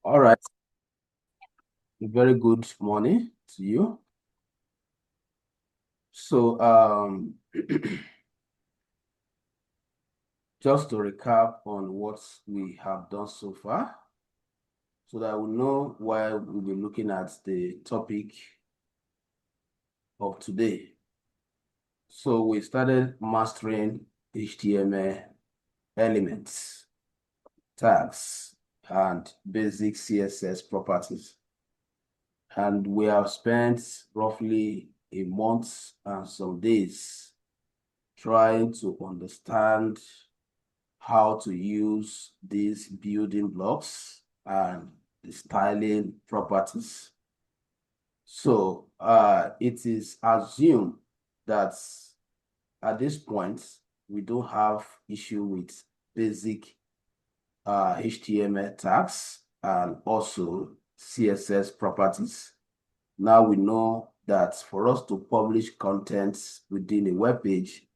All right. Very good morning to you. So, just to recap on what we have done so far, so that we know why we'll be looking at the topic of today. So we started mastering HTML elements, tags, and basic CSS properties. And we have spent roughly a month and some days trying to understand how to use these building blocks and the styling properties. So it is assumed that at this point, we don't have issue with basic HTML tags and also CSS properties. Now we know that for us to publish content within a web page,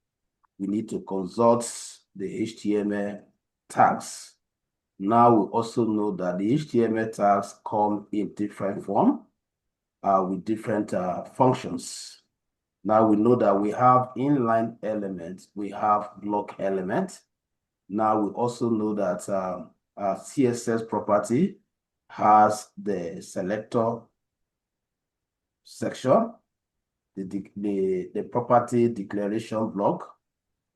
we need to consult the HTML tags. Now we also know that the HTML tags come in different form with different functions. Now we know that we have inline elements, we have block elements. Now we also know that CSS property has the selector section, the property declaration block.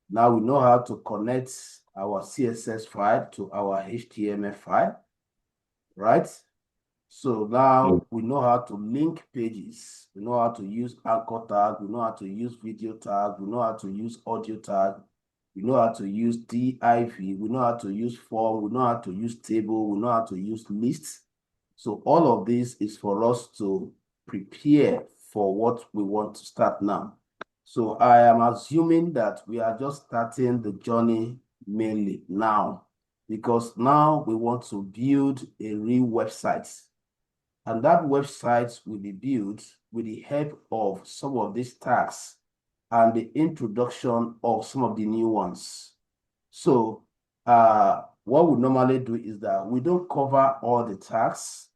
Now we know how to connect our CSS file to our HTML file, right? So now we know how to link pages. We know how to use anchor tag. We know how to use video tag. We know how to use audio tag. We know how to use div. We know how to use form. We know how to use table. We know how to use lists. So all of this is for us to prepare for what we want to start now. So I am assuming that we are just starting the journey mainly now, because now we want to build a real website. And that website will be built with the help of some of these tags and the introduction of some of the new ones. So what we normally do is that we don't cover all the tags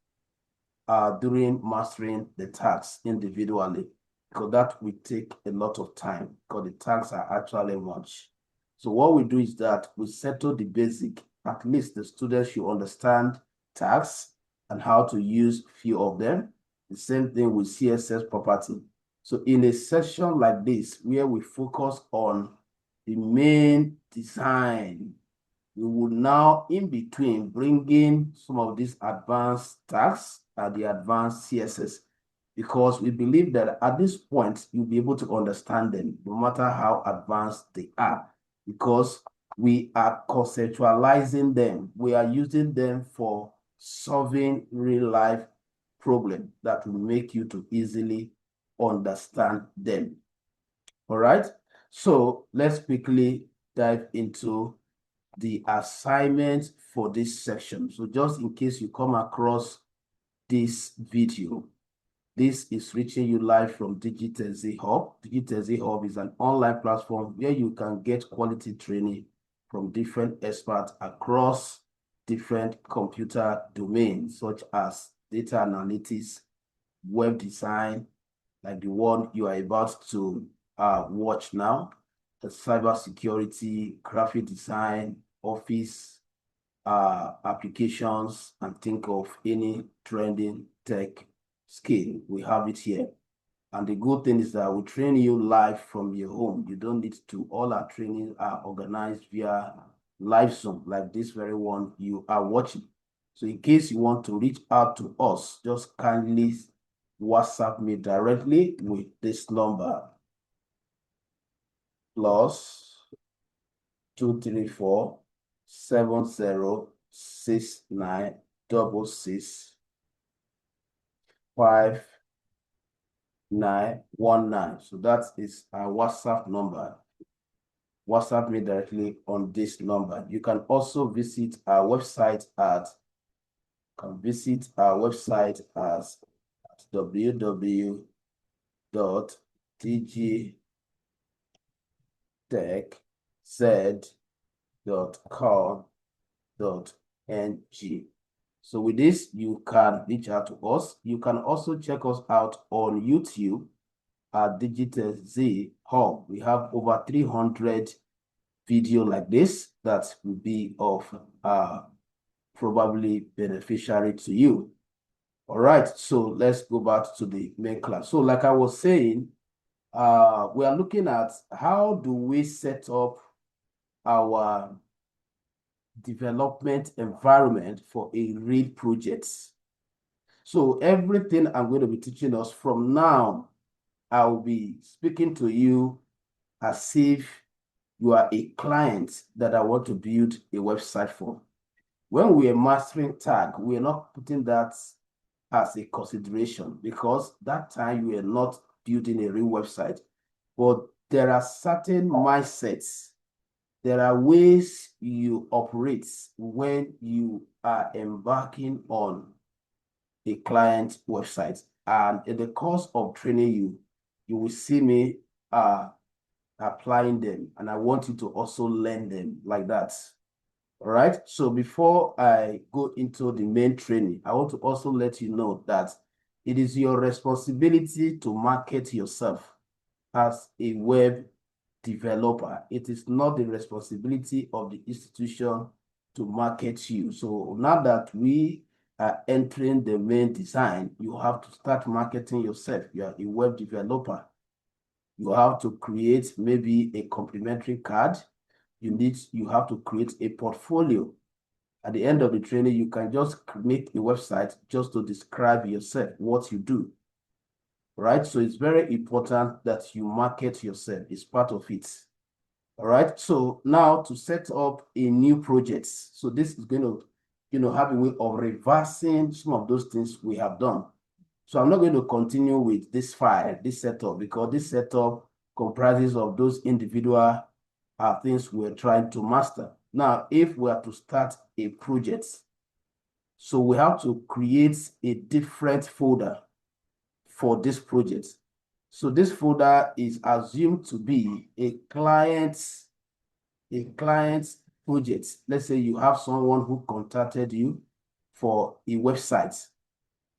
during mastering the tags individually, because that will take a lot of time because the tags are actually much. So what we do is that we settle the basic. At least the students should understand tags and how to use few of them. The same thing with CSS property. So in a session like this, where we focus on the main design, we will now in between bring in some of these advanced tags and the advanced CSS, because we believe that at this point, you'll be able to understand them no matter how advanced they are, because we are conceptualizing them. We are using them for solving real life problems that will make you to easily understand them. All right. So let's quickly dive into the assignment for this section. So just in case you come across this video, this is reaching you live from DigitalZ Hub. DigitalZ Hub is an online platform where you can get quality training from different experts across different computer domains, such as data analytics, web design, like the one you are about to watch now, the cybersecurity, graphic design, office applications, and think of any trending tech skill. We have it here. And the good thing is that we train you live from your home. You don't need to, all our trainings are organized via live Zoom, like this very one you are watching. So in case you want to reach out to us, just kindly WhatsApp me directly with this number, +234 7069 66 5919. So that is our WhatsApp number. WhatsApp me directly on this number. You can also visit our website at www.digitechz.com.ng. So with this, you can reach out to us. You can also check us out on YouTube at Digital Z Hub. We have over 300 video like this that will be of probably beneficiary to you. All right, so let's go back to the main class. So like I was saying, we are looking at how do we set up our development environment for a real project. So everything I'm going to be teaching us from now, I'll be speaking to you as if you are a client that I want to build a website for. When we are mastering tag, we are not putting that as a consideration because that time you are not building a real website. But there are certain mindsets. There are ways you operate when you are embarking on a client website. And in the course of training you, you will see me applying them. And I want you to also learn them like that. All right. So before I go into the main training, I want to also let you know that it is your responsibility to market yourself as a web developer. It is not the responsibility of the institution to market you. So now that we are entering the main design, you have to start marketing yourself. You are a web developer. You have to create maybe a complimentary card. You have to create a portfolio. At the end of the training, you can just make a website just to describe yourself, what you do. Right? So it's very important that you market yourself. It's part of it. All right. So now to set up a new project. So this is going to, have a way of reversing some of those things we have done. So I'm not going to continue with this file, this setup, because this setup comprises of those individual things we're trying to master. Now, if we are to start a project, so we have to create a different folder for this project. So this folder is assumed to be a client's project. Let's say you have someone who contacted you for a website.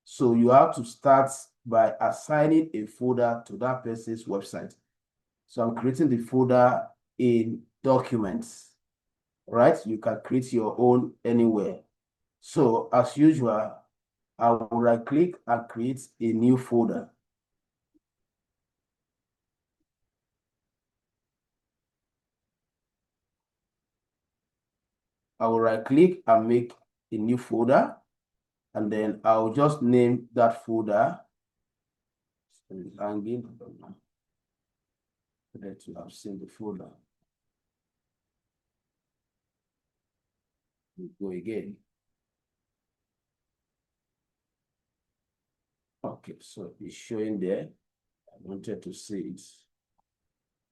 So you have to start by assigning a folder to that person's website. So I'm creating the folder in documents, right? You can create your own anywhere. So as usual, I will right click and create a new folder. I will right click and make a new folder, and then I'll just name that folder. That you have seen the folder. We go again. Okay, so it's showing there. I wanted to see it.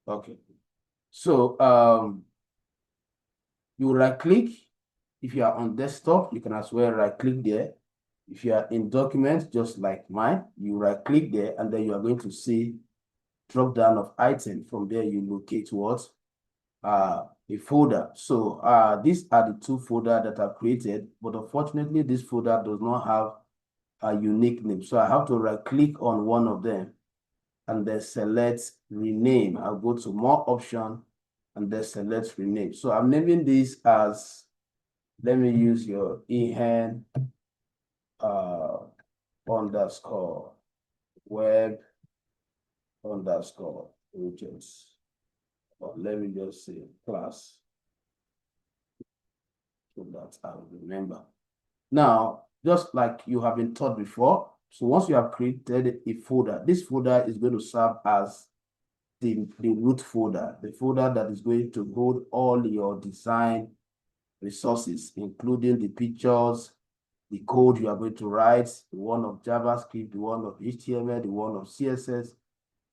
Okay. So you right click. If you are on desktop, you can as well right click there. If you are in documents, just like mine, you right click there, and then you are going to see drop down of item. From there, you locate what? A folder. So these are the two folders that I've created, but unfortunately, this folder does not have a unique name. So I have to right click on one of them and then select rename. I'll go to more option and then select rename. So I'm naming this as, let me use your EHAN underscore web underscore agents. Or let me just say class, so that I will remember. Now, just like you have been taught before, so once you have created a folder, this folder is going to serve as the root folder, the folder that is going to hold all your design resources, including the pictures, the code you are going to write, the one of JavaScript, the one of HTML, the one of CSS,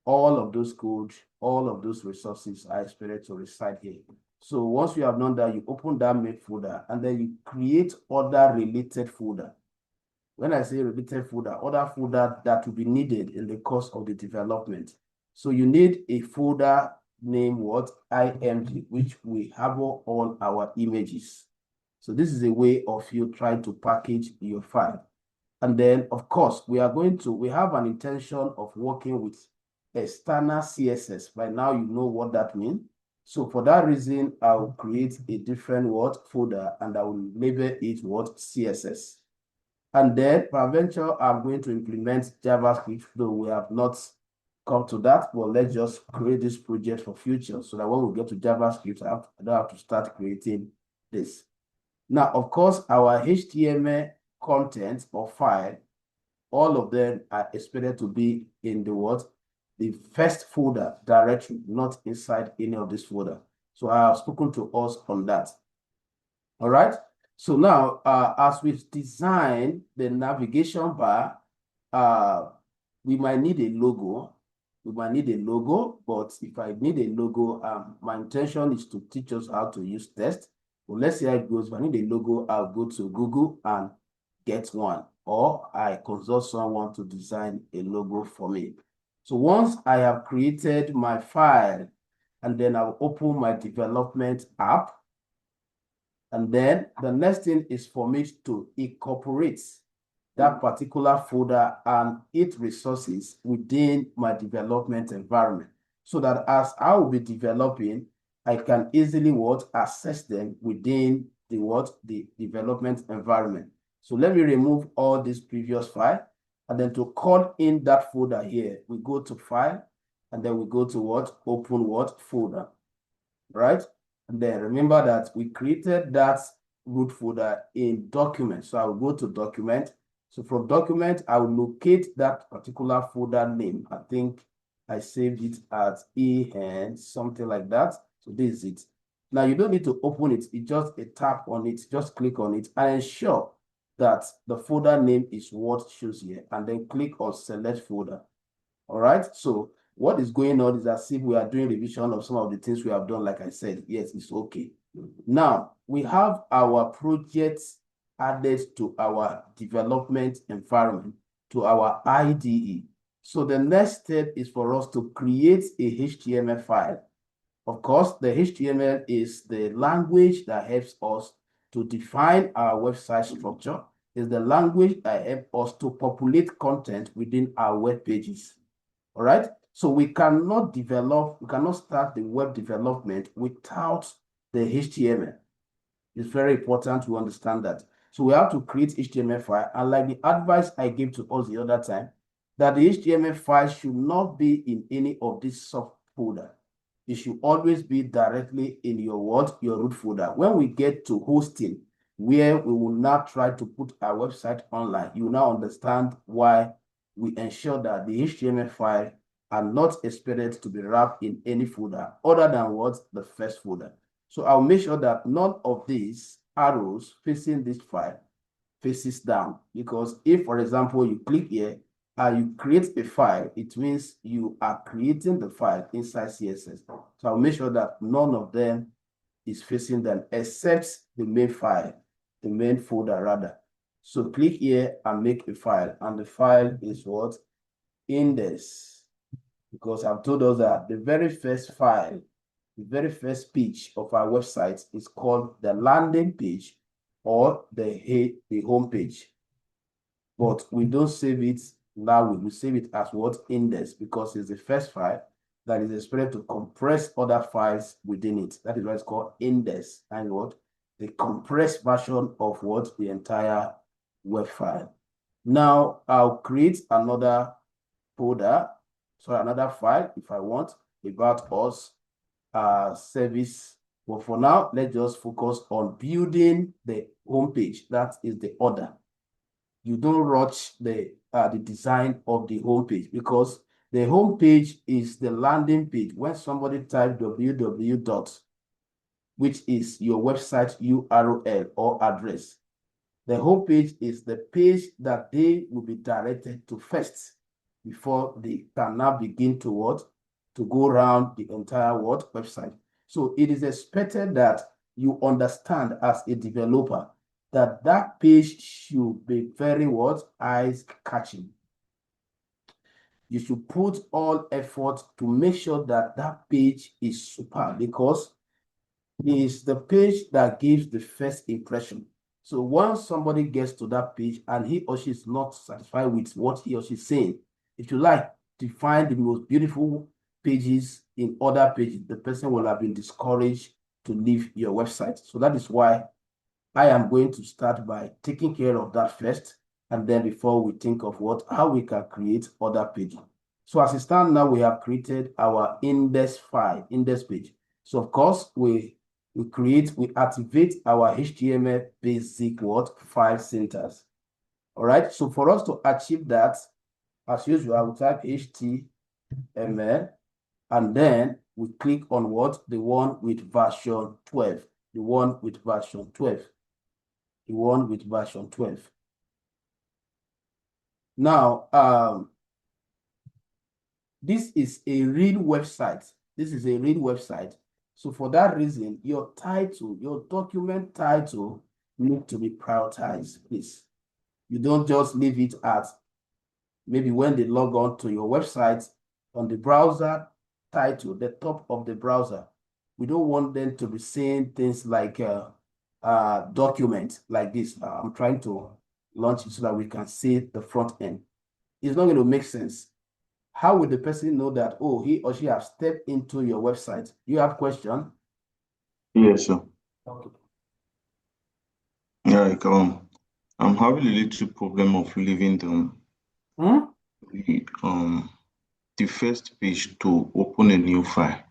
all of those code, all of those resources are expected to reside here. So once you have done that, you open that main folder and then you create other related folder. When I say related folder, other folder that will be needed in the course of the development. So you need a folder named what? IMG, which we have all our images. So this is a way of you trying to package your file. And then, of course, we have an intention of working with external CSS. By now, you know what that means. So for that reason, I'll create a different folder and I will label it CSS. And then, peradventure, I'm going to implement JavaScript, though we have not come to that. But let's just create this project for future so that when we get to JavaScript, I don't have to start creating this. Now, of course, our HTML content or file, all of them are expected to be in the first folder directory, not inside any of this folder. So I have spoken to us on that. All right. So now, as we've designed the navigation bar, we might need a logo. But if I need a logo, my intention is to teach us how to use text. Well, let's see how it goes. If I need a logo, I'll go to Google and get one, or I consult someone to design a logo for me. So once I have created my file, and then I'll open my development app, and then the next thing is for me to incorporate that particular folder and its resources within my development environment, so that as I will be developing, I can easily access them within the development environment. So let me remove all this previous file, and then to call in that folder here, we go to File, and then we go to Open folder, right? And then remember that we created that root folder in Document. So I will go to Document. So from Document, I will locate that particular folder name. I think I saved it as EN, something like that. So this is it. Now you don't need to open it. It's just a tap on it. Just click on it and ensure that the folder name is what shows here. And then click on Select Folder. All right. So what is going on is as if we are doing revision of some of the things we have done. Like I said, yes, it's okay. Now we have our projects added to our development environment, to our IDE. So the next step is for us to create a HTML file. Of course, the HTML is the language that helps us to define our website structure, is the language that helps us to populate content within our web pages. All right. So we cannot start the web development without the HTML. It's very important to understand that. So we have to create HTML file. And like the advice I gave to us the other time, that the HTML file should not be in any of these subfolder. It should always be directly in your root folder. When we get to hosting, where we will now try to put our website online, you will now understand why we ensure that the HTML file are not expected to be wrapped in any folder other than the first folder. So I'll make sure that none of these arrows facing this file faces down, because if, for example, you click here and you create a file, it means you are creating the file inside CSS. So I'll make sure that none of them is facing them except the main file, the main folder rather. So click here and make a file, and the file is index, because I've told us that the very first file, the very first page of our website is called the landing page or the home page. But we don't save it now. We save it as index, because it's the first file that is expected to compress other files within it. That is why it's called index, and the compressed version of the entire web file. Now I'll create another folder, another file if I want, about us service. But for now, let's just focus on building the home page. That is the order. You don't rush the design of the home page, because the home page is the landing page. When somebody types www. which is your website URL or address, the home page is the page that they will be directed to first before they can now begin to go around the entire website. So it is expected that you understand as a developer that that page should be very eye-catching. You should put all effort to make sure that that page is superb, because is the page that gives the first impression. So once somebody gets to that page and he or she is not satisfied with what he or she is saying, if you like to find the most beautiful pages in other pages, the person will have been discouraged to leave your website. So that is why I am going to start by taking care of that first, and then before we think of how we can create other pages. So as it stands now, we have created our index page. So of course, we activate our HTML basic file syntax. All right. So for us to achieve that, as usual, I will type HTML, and then we click on the one with version 12, the one with version 12. The one with version 12. Now, this is a real website. This is a real website. So for that reason, your title, your document title need to be prioritized, please. You don't just leave it at maybe when they log on to your website on the browser title, the top of the browser. We don't want them to be saying things like document like this. I'm trying to launch it so that we can see the front end. It's not going to make sense. How will the person know that, oh, he or she has stepped into your website? You have question? Yes, sir. Okay. Like I'm having a little problem of leaving the first page to open a new file.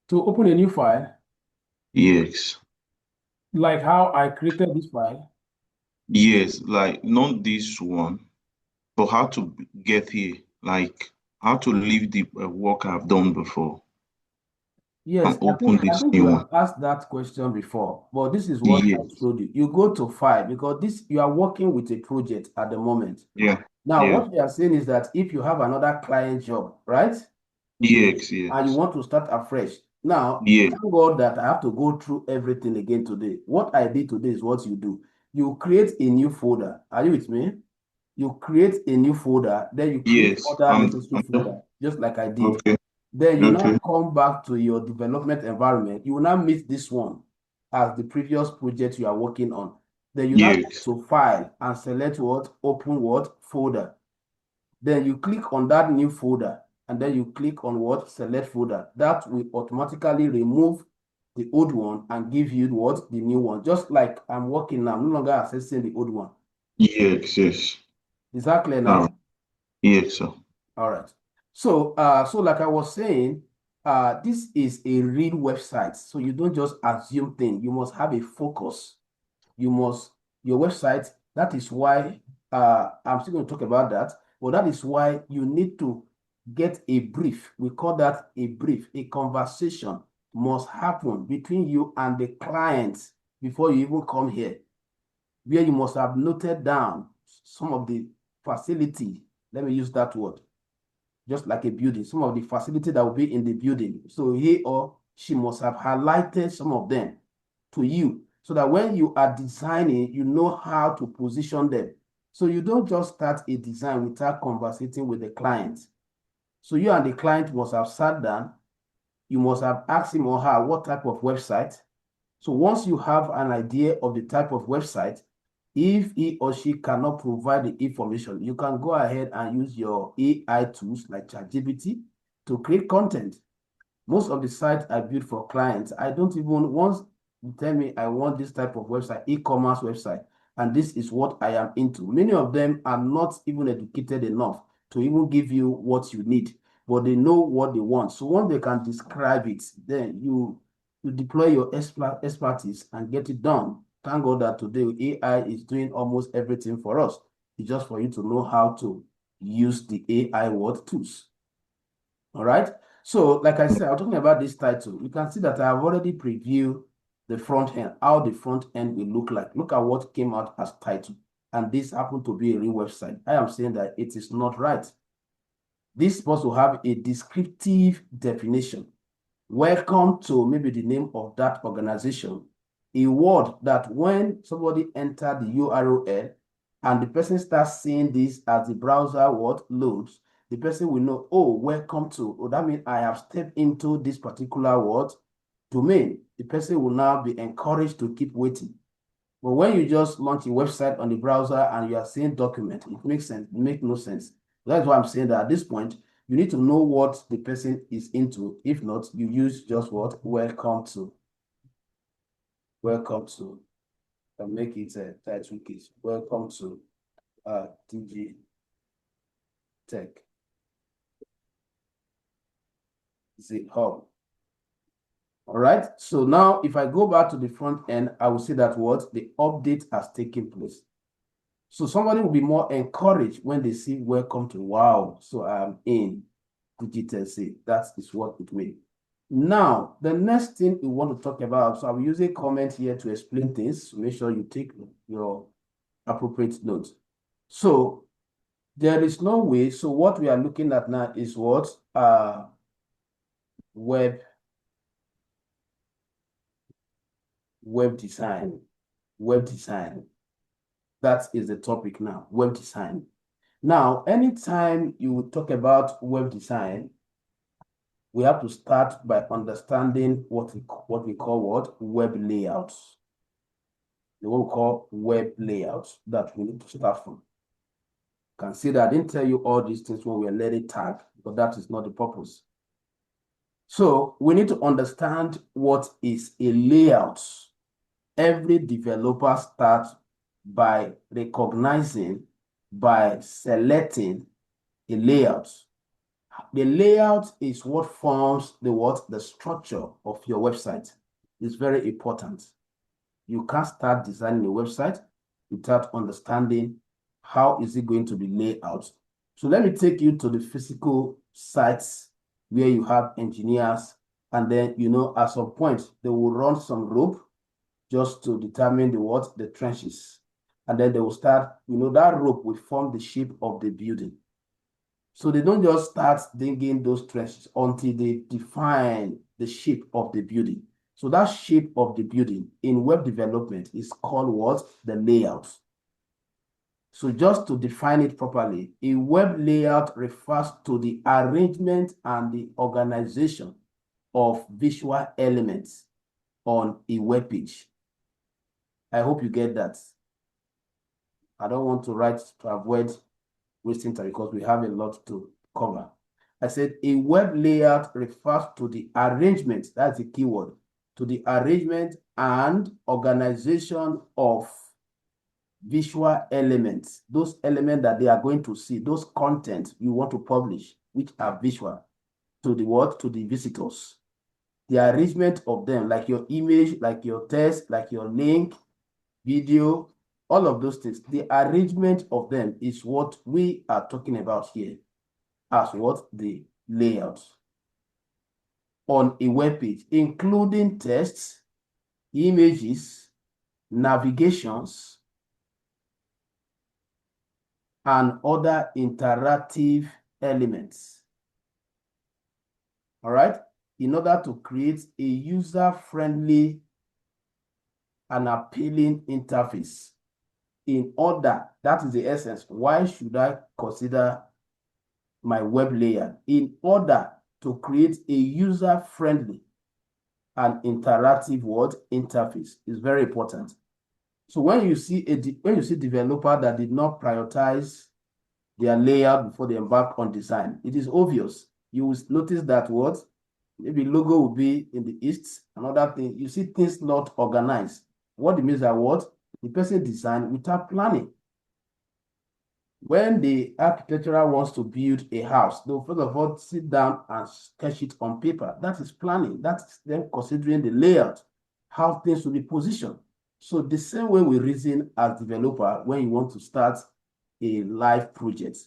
To open a new file, Yes. like how I created this file. Yes, like not this one, but how to get here, like how to leave the work I've done before Yes, and open I this think you new have one. asked that question before, but this is what I Yes. told you. You go to file because you are working with a project at the moment. Yeah. Now, Yeah. what we are saying is that if you have another client job, right, Yes. and you Yes. want to start afresh, now, Yes. thank God that I have to go through everything again today. What I did today is what you do. You create a new folder. Are you with me? You create a new folder, then you create Yes. other necessary folder, just like I did. Okay. Then you Okay. now come back to your development environment. You will now meet this one as the previous project you are working on. Then you now go Yes. to file and select open folder. Then you click on that new folder and then you click on select folder. That will automatically remove the old one and give you the new one. Just like I'm working now, I'm no longer accessing the old one. Yes. Yes. Is that clear All right. now? Yes, sir. All right. So, so like I was saying, this is a real website. So you don't just assume things. You must have a focus. Your website, that is why I'm still going to talk about that, but that is why you need to get a brief. We call that a brief. A conversation must happen between you and the client before you even come here, where you must have noted down some of the facility. Let me use that word, just like a building, some of the facility that will be in the building. So he or she must have highlighted some of them to you so that when you are designing, you know how to position them. So you don't just start a design without conversating with the client. So you and the client must have sat down. You must have asked him or her what type of website. So once you have an idea of the type of website, if he or she cannot provide the information, you can go ahead and use your AI tools like ChatGPT to create content. Most of the sites I build for clients, I don't even, once you tell me I want this type of website, e-commerce website, and this is what I am into. Many of them are not even educated enough to even give you what you need, but they know what they want. So once they can describe it, then you deploy your expertise and get it done. Thank God that today AI is doing almost everything for us. It's just for you to know how to use the AI tools. All right. So, like I said, I'm talking about this title. You can see that I have already previewed the front end, how the front end will look like. Look at what came out as title. And this happened to be a real website. I am saying that it is not right. This is supposed to have a descriptive definition. Welcome to maybe the name of that organization. A word that when somebody enters the URL and the person starts seeing this as the browser loads, the person will know, oh, welcome to, oh, that means I have stepped into this particular word domain. The person will now be encouraged to keep waiting. But when you just launch a website on the browser and you are seeing document, it makes sense, it makes no sense. That's why I'm saying that at this point, you need to know what the person is into. If not, you use just what? Welcome to. Welcome to. And make it a title case. Welcome to DG Tech. The hub. All right. So now if I go back to the front end, I will see that what? The update has taken place. So somebody will be more encouraged when they see welcome to, wow, so I'm in DigitalC. That is what it means. Now, the next thing we want to talk about, so I will use a comment here to explain things. So make sure you take your appropriate notes. So there is no way. So what we are looking at now is what? Web design. Web design. That is the topic now, web design. Now, anytime you talk about web design, we have to start by understanding what we call what? Web layouts. What we call web layouts that we need to start from. Consider, I didn't tell you all these things when we were learning tag, but that is not the purpose. So we need to understand what is a layout. Every developer starts by recognizing, by selecting a layout. The layout is what forms the structure of your website. It's very important. You can't start designing a website without understanding how is it going to be laid out. So let me take you to the physical sites where you have engineers, and then, at some point, they will run some rope just to determine the trenches. And then they will start, that rope will form the shape of the building. So they don't just start digging those trenches until they define the shape of the building. So that shape of the building in web development is called what? The layout. So just to define it properly, a web layout refers to the arrangement and the organization of visual elements on a web page. I hope you get that. I don't want to write to avoid wasting time because we have a lot to cover. I said a web layout refers to the arrangement, that's the keyword, to the arrangement and organization of visual elements, those elements that they are going to see, those content you want to publish, which are visual, to the what? To the visitors. The arrangement of them, like your image, like your text, like your link, video, all of those things. The arrangement of them is what we are talking about here as what? The layout on a web page, including text, images, navigations, and other interactive elements. All right? In order to create a user-friendly and appealing interface. That is the essence. Why should I consider my web layer? In order to create a user-friendly and interactive interface is very important. So when you see developer that did not prioritize their layout before they embark on design, it is obvious. You will notice that maybe logo will be in the east, another thing, you see things not organized. What it means that the person designed without planning. When the architectural wants to build a house, they'll first of all sit down and sketch it on paper. That is planning. That's them considering the layout, how things will be positioned. So the same way we reason as developer when you want to start a live project.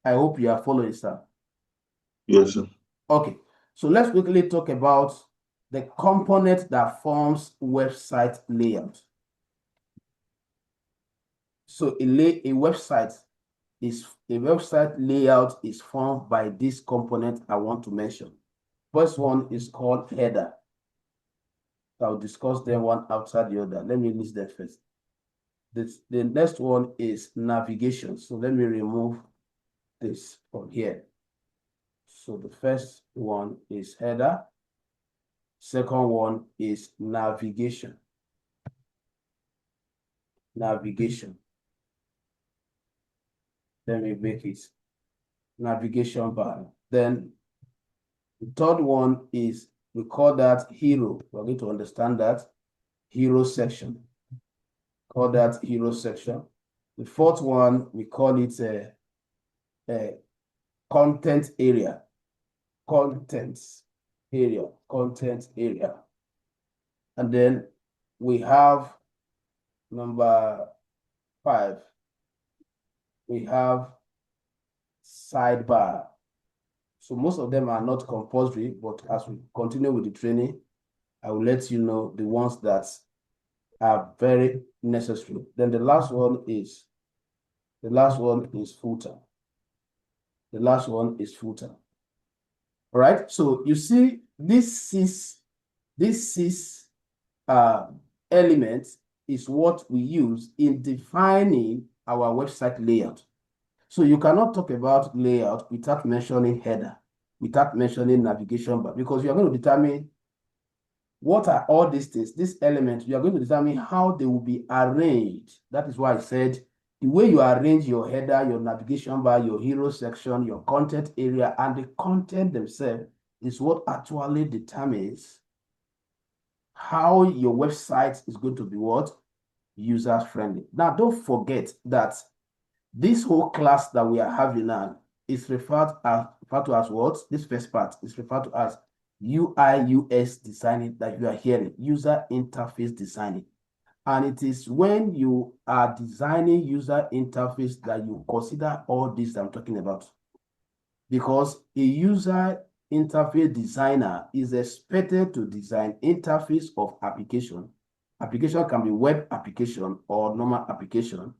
I hope you are following, sir. Yes, sir. Okay, so let's quickly talk about the component that forms website layout. So a website layout is formed by this component I want to mention. First one is called header. I'll discuss them one after the other. Let me list them first. The next one is navigation. So let me remove this from here. So the first one is header. Second one is navigation. Navigation. Let me make it navigation bar. Then the third one is, we call that hero. We're going to understand that hero section. Call that hero section. The fourth one, we call it a content area. Content area. And then we have number 5. We have sidebar. So most of them are not compulsory, but as we continue with the training, I will let you know the ones that are very necessary. Then the last one is footer. The last one is footer. All right. So you see, this six elements is what we use in defining our website layout. So you cannot talk about layout without mentioning header, without mentioning navigation bar, because you are going to determine what are all these things, these elements. You are going to determine how they will be arranged. That is why I said the way you arrange your header, your navigation bar, your hero section, your content area, and the content themselves is what actually determines how your website is going to be what? User-friendly. Now, don't forget that this whole class that we are having now is referred to as what? This first part is referred to as UI/UX designing that you are hearing, user interface designing. And it is when you are designing user interface that you consider all this I'm talking about. Because a user interface designer is expected to design interface of application. Application can be web application or normal application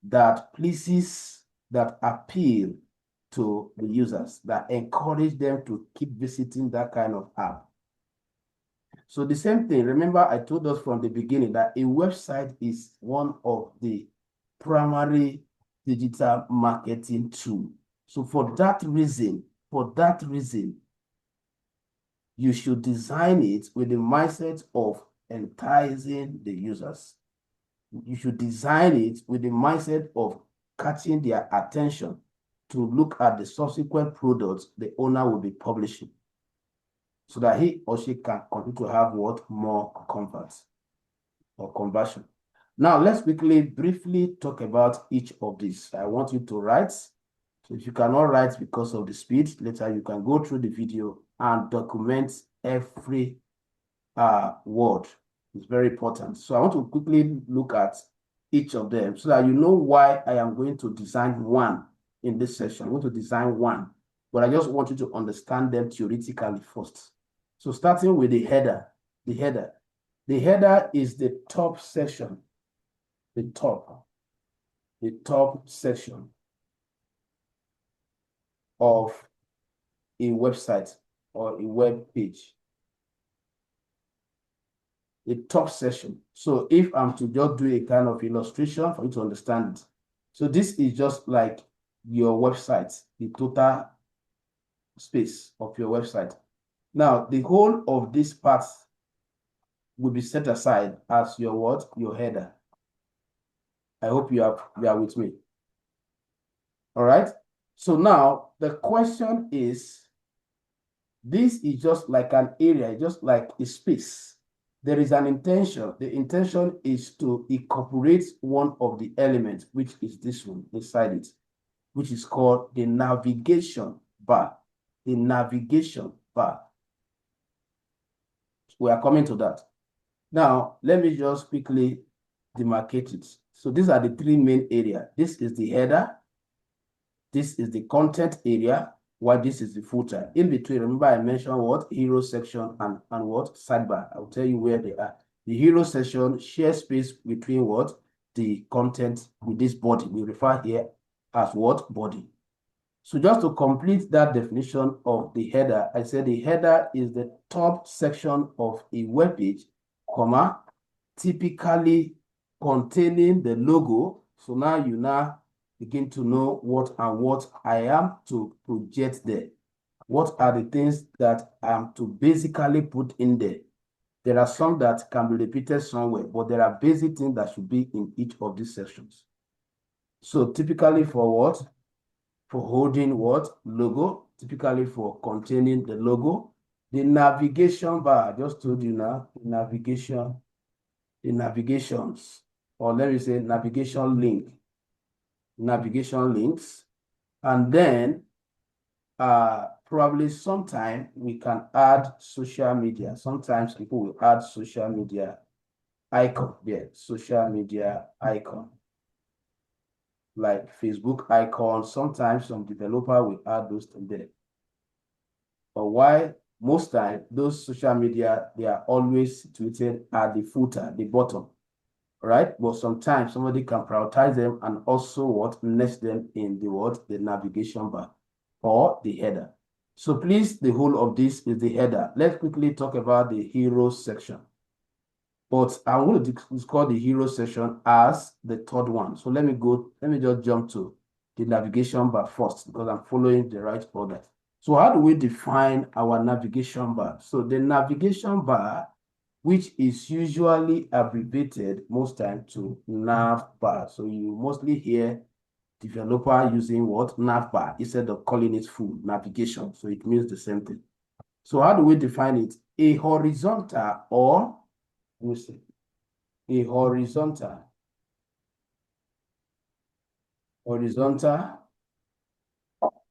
that pleases, that appeal to the users, that encourage them to keep visiting that kind of app. So the same thing, remember I told us from the beginning that a website is one of the primary digital marketing tool. So for that reason, you should design it with the mindset of enticing the users. You should design it with the mindset of catching their attention to look at the subsequent products the owner will be publishing, so that he or she can continue to have what? More converts or conversion. Now, let's briefly talk about each of these. I want you to write. So if you cannot write because of the speed, later you can go through the video and document every word. It's very important. So I want to quickly look at each of them so that you know why I am going to design one in this session. I'm going to design one, but I just want you to understand them theoretically first. So starting with the header. The header is the top section, the top section of a website or a web page. The top section. So if I'm to just do a kind of illustration for you to understand it. So this is just like your website, the total space of your website. Now, the whole of this part will be set aside as your what? Your header. I hope you are with me. All right. So now the question is, this is just like an area, just like a space. There is an intention. The intention is to incorporate one of the elements, which is this one inside it, which is called the navigation bar. The navigation bar. We are coming to that. Now, let me just quickly demarcate it. So these are the three main areas. This is the header. This is the content area, while this is the footer. In between, remember I mentioned what? Hero section and what? Sidebar. I'll tell you where they are. The hero section shares space between what? The content with this body. We refer here as what? Body. So just to complete that definition of the header, I said the header is the top section of a web page, typically containing the logo. So now you begin to know what I am to project there. What are the things that I am to basically put in there? There are some that can be repeated somewhere, but there are basic things that should be in each of these sections. So typically for what? For holding what? Logo. Typically for containing the logo. The navigation bar, I just told you now, the navigations, or let me say navigation link, navigation links. And then probably sometime we can add social media. Sometimes people will add social media icon there, social media icon, like Facebook icon. Sometimes some developer will add those things there. But why? Most time, those social media, they are always situated at the footer, the bottom, right? But sometimes somebody can prioritize them and also what? Nest them in the what? The navigation bar or the header. So please, the whole of this is the header. Let's quickly talk about the hero section. But I'm going to discuss the hero section as the third one. So let me just jump to the navigation bar first because I'm following the right order. So how do we define our navigation bar? So the navigation bar, which is usually abbreviated most time to nav bar. So you mostly hear developer using what? Nav bar instead of calling it full navigation. So it means the same thing. So how do we define it? A horizontal or, let me see, a horizontal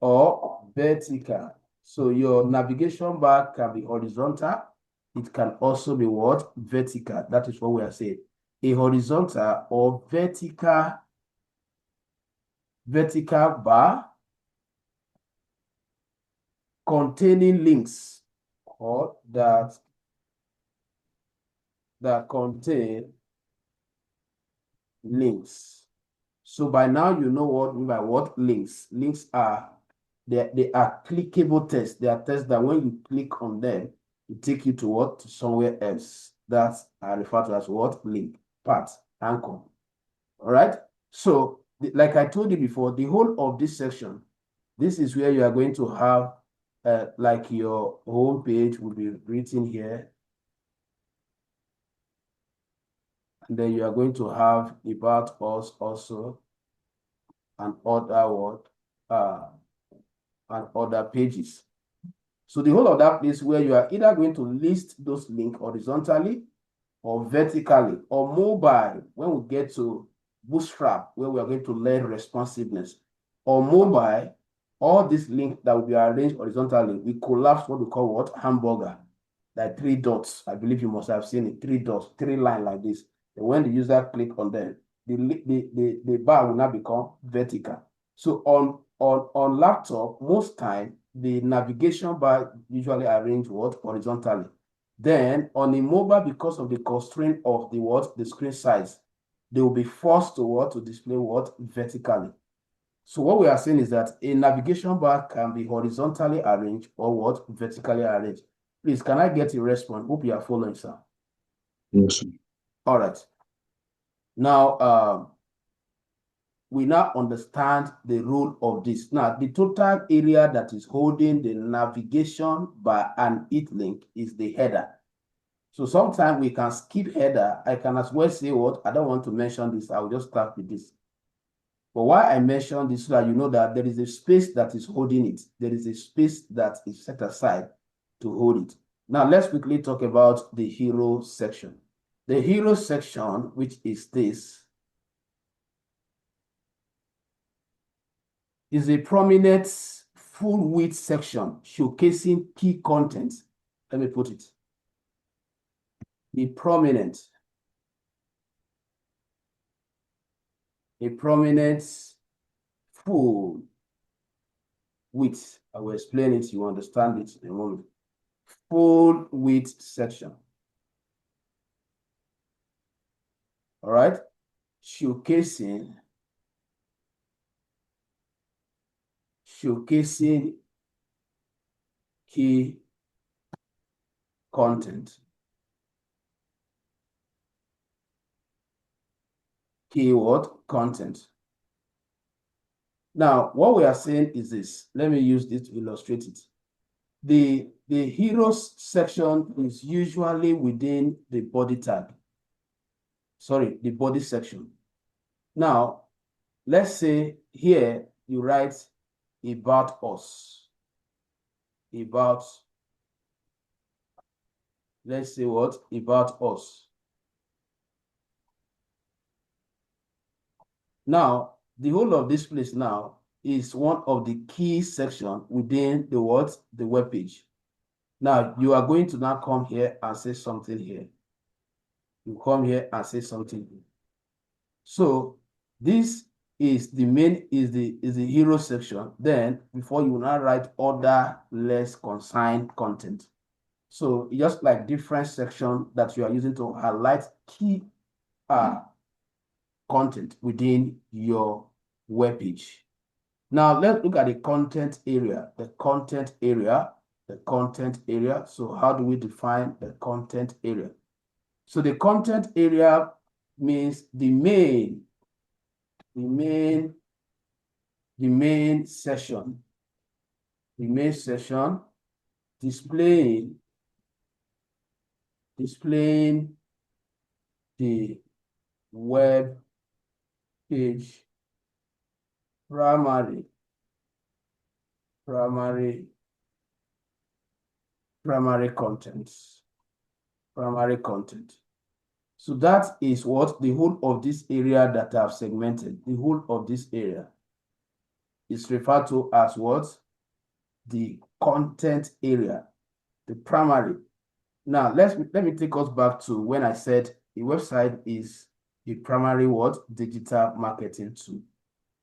or vertical. So your navigation bar can be horizontal. It can also be what? Vertical. That is what we are saying. A horizontal or vertical bar containing links or that contain links. So by now you know what by what links. Links are they are clickable tests. They are tests that when you click on them, it take you to what? To somewhere else. That's referred to as what? Link, path, anchor. All right. So like I told you before, the whole of this section, this is where you are going to have like your home page will be written here. And then you are going to have about us also and other pages. So the whole of that place where you are either going to list those links horizontally or vertically or mobile when we get to Bootstrap, where we are going to learn responsiveness, or mobile, all these links that will be arranged horizontally, we collapse what we call what? Hamburger, like 3 dots. I believe you must have seen it, 3 dots, 3 lines like this. And when the user click on them, the bar will now become vertical. So on laptop, most time, the navigation bar usually arranged what? Horizontally. Then on a mobile, because of the constraint of the what? The screen size, they will be forced to what? To display what? Vertically. So what we are saying is that a navigation bar can be horizontally arranged or what? Vertically arranged. Please, can I get a response? Hope you are following, sir. Yes. All right. Now, we now understand the role of this. Now, the total area that is holding the navigation bar and its link is the header. So sometimes we can skip header. I can as well say what? I don't want to mention this. I will just start with this. But why I mention this so that you know that there is a space that is holding it. There is a space that is set aside to hold it. Now, let's quickly talk about the hero section. The hero section, which is this, is a prominent full width section showcasing key content. Let me put it. A prominent full width. I will explain it. You understand it in a moment. Full width section. All right. Showcasing key content. Keyword content. Now, what we are saying is this. Let me use this to illustrate it. The heroes section is usually within the body tag. Sorry, the body section. Now, let's say here you write about us. About, let's say what? About us. Now, the whole of this place now is one of the key sections within the what? The web page. Now, you are going to now come here and say something here. You come here and say something here. So this is the main, is the hero section. Then before you now write other less consigned content. So it's just like different section that you are using to highlight key content within your web page. Now let's look at the content area. The content area. The content area. So how do we define the content area? So the content area means the main session. The main session displaying the web page primary content. Primary content. So that is what the whole of this area that I've segmented, the whole of this area is referred to as what? The content area, the primary. Now, let me take us back to when I said a website is the primary what? Digital marketing tool.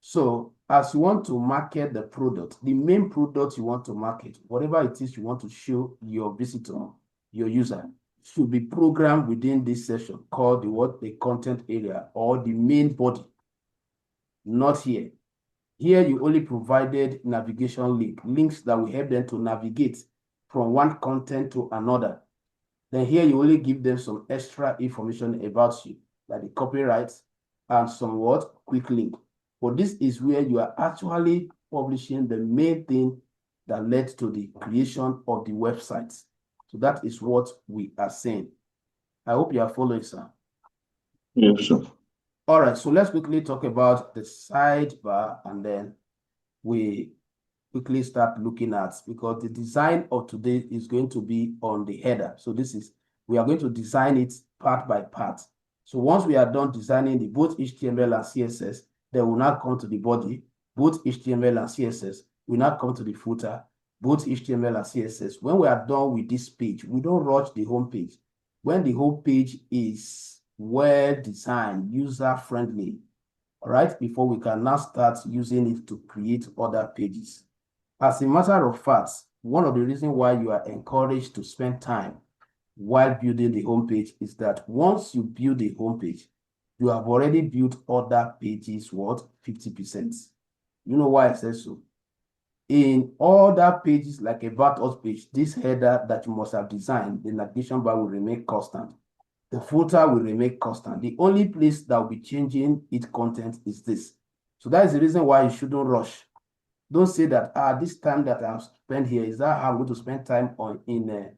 So as you want to market the product, the main product you want to market, whatever it is you want to show your visitor, your user, should be programmed within this section called the content area or the main body. Not here. Here you only provided navigation links that will help them to navigate from one content to another. Then here you only give them some extra information about you, like the copyrights and some quick link. But this is where you are actually publishing the main thing that led to the creation of the website. So that is what we are saying. I hope you are following, sir. Yes, sir. All right, so let's quickly talk about the sidebar and then we quickly start looking at, because the design of today is going to be on the header. So we are going to design it part by part. So once we are done designing the both HTML and CSS, then we'll now come to the body, both HTML and CSS. We now come to the footer, both HTML and CSS. When we are done with this page, we don't rush the home page. When the whole page is well designed, user-friendly, all right, before we can now start using it to create other pages. As a matter of fact, one of the reasons why you are encouraged to spend time while building the homepage is that once you build the homepage, you have already built other pages, 50%. You know why I say so? In other pages, like about us page, this header that you must have designed, the navigation bar will remain constant. The footer will remain constant. The only place that will be changing its content is this. So that is the reason why you shouldn't rush. Don't say that, this time that I've spent here, is that how I'm going to spend time in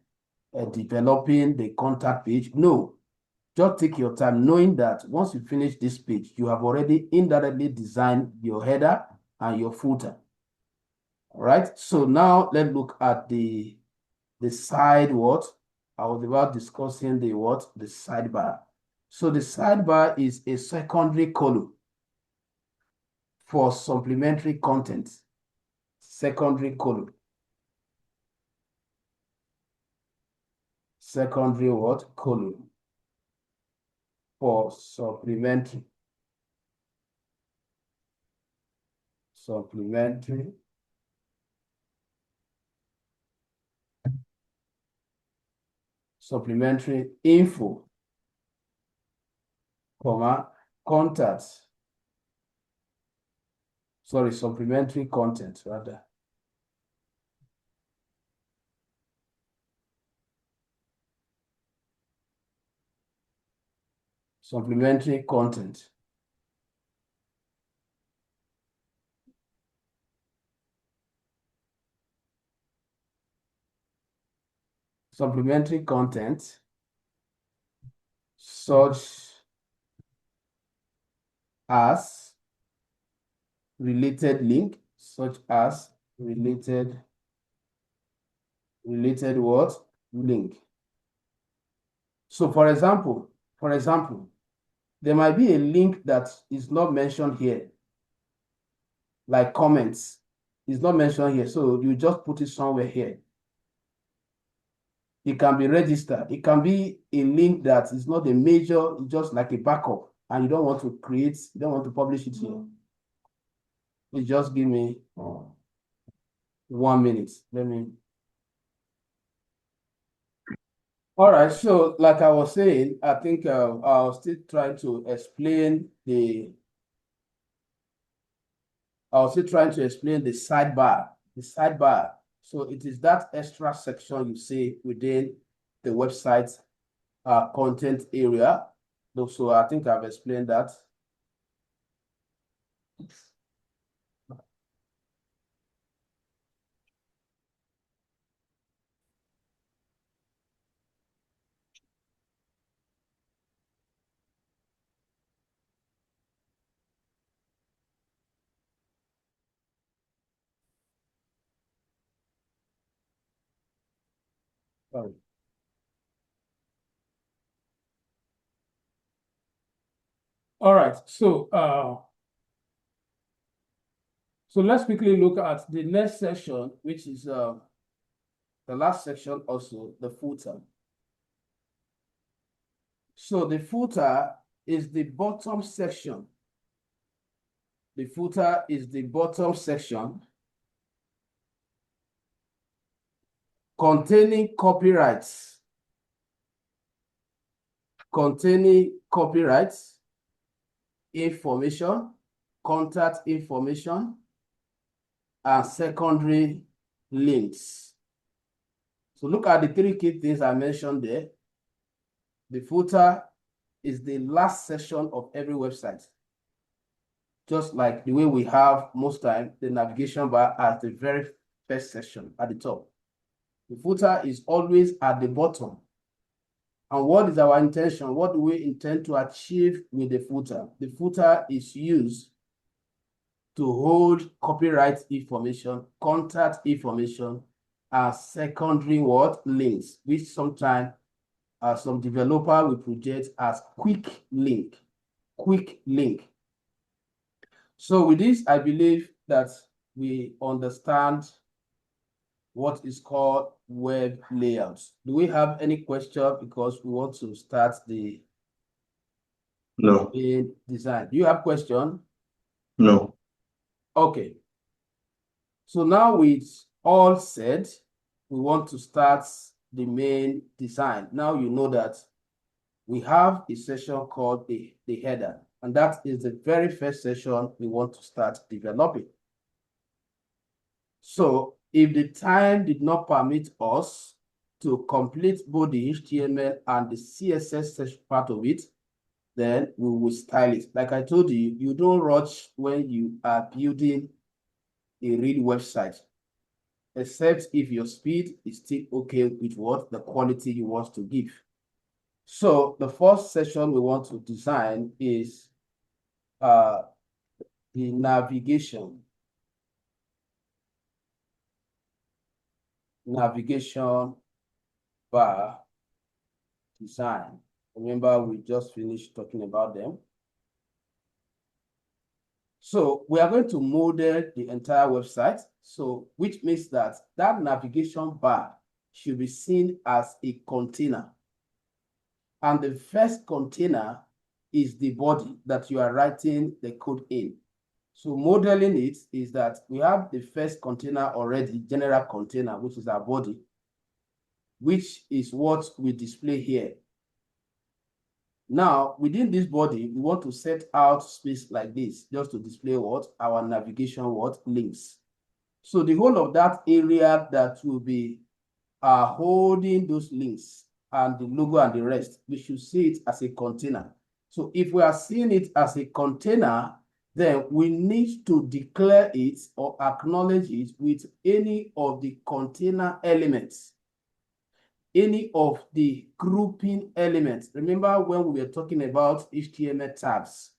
developing the contact page? No, just take your time, knowing that once you finish this page, you have already indirectly designed your header and your footer. All right, so now let's look at the side I was about discussing the sidebar. So the sidebar is a secondary column for supplementary content. Secondary column. Secondary column for supplementary info, contacts. Sorry, supplementary content rather. Supplementary content. supplementary content such as related link, such as related what? Link. So for example, there might be a link that is not mentioned here, like comments. It's not mentioned here, so you just put it somewhere here. It can be registered. It can be a link that is not a major, just like a backup, and you don't want to create, you don't want to publish it here. You just give me 1 minute. Let me. All right. So, like I was saying, I think I'll still try to explain the. I was still trying to explain the sidebar. The sidebar. So it is that extra section you see within the website content area. So I think I've explained that. Sorry. All right. So let's quickly look at the next section, which is the last section also, the footer. So the footer is the bottom section. The footer is the bottom section containing copyrights, information, contact information, and secondary links. So look at the 3 key things I mentioned there. The footer is the last section of every website. Just like the way we have most time the navigation bar at the very first section at the top. The footer is always at the bottom. And what is our intention? What do we intend to achieve with the footer? The footer is used to hold copyright information, contact information, and secondary what? Links, which sometimes some developer will project as quick link. So with this, I believe that we understand what is called web layouts. Do we have any question? Because we want to start the design. Do you have question? No. Okay. So now with all said, we want to start the main design. Now you know that we have a section called the header, and that is the very first section we want to start developing. So if the time did not permit us to complete both the HTML and the CSS part of it, then we will style it. Like I told you, you don't rush when you are building a real website, except if your speed is still okay with what the quality you want to give. So the first section we want to design is the navigation bar design. Remember, we just finished talking about them. So we are going to model the entire website. So which means that navigation bar should be seen as a container. And the first container is the body that you are writing the code in. So modeling it is that we have the first container already, general container, which is our body, which is what we display here. Now, within this body, we want to set out space like this, just to display what? Our navigation links. So the whole of that area that will be holding those links and the logo and the rest, we should see it as a container. So if we are seeing it as a container, then we need to declare it or acknowledge it with any of the container elements. any of the grouping elements. Remember when we were talking about HTML tags,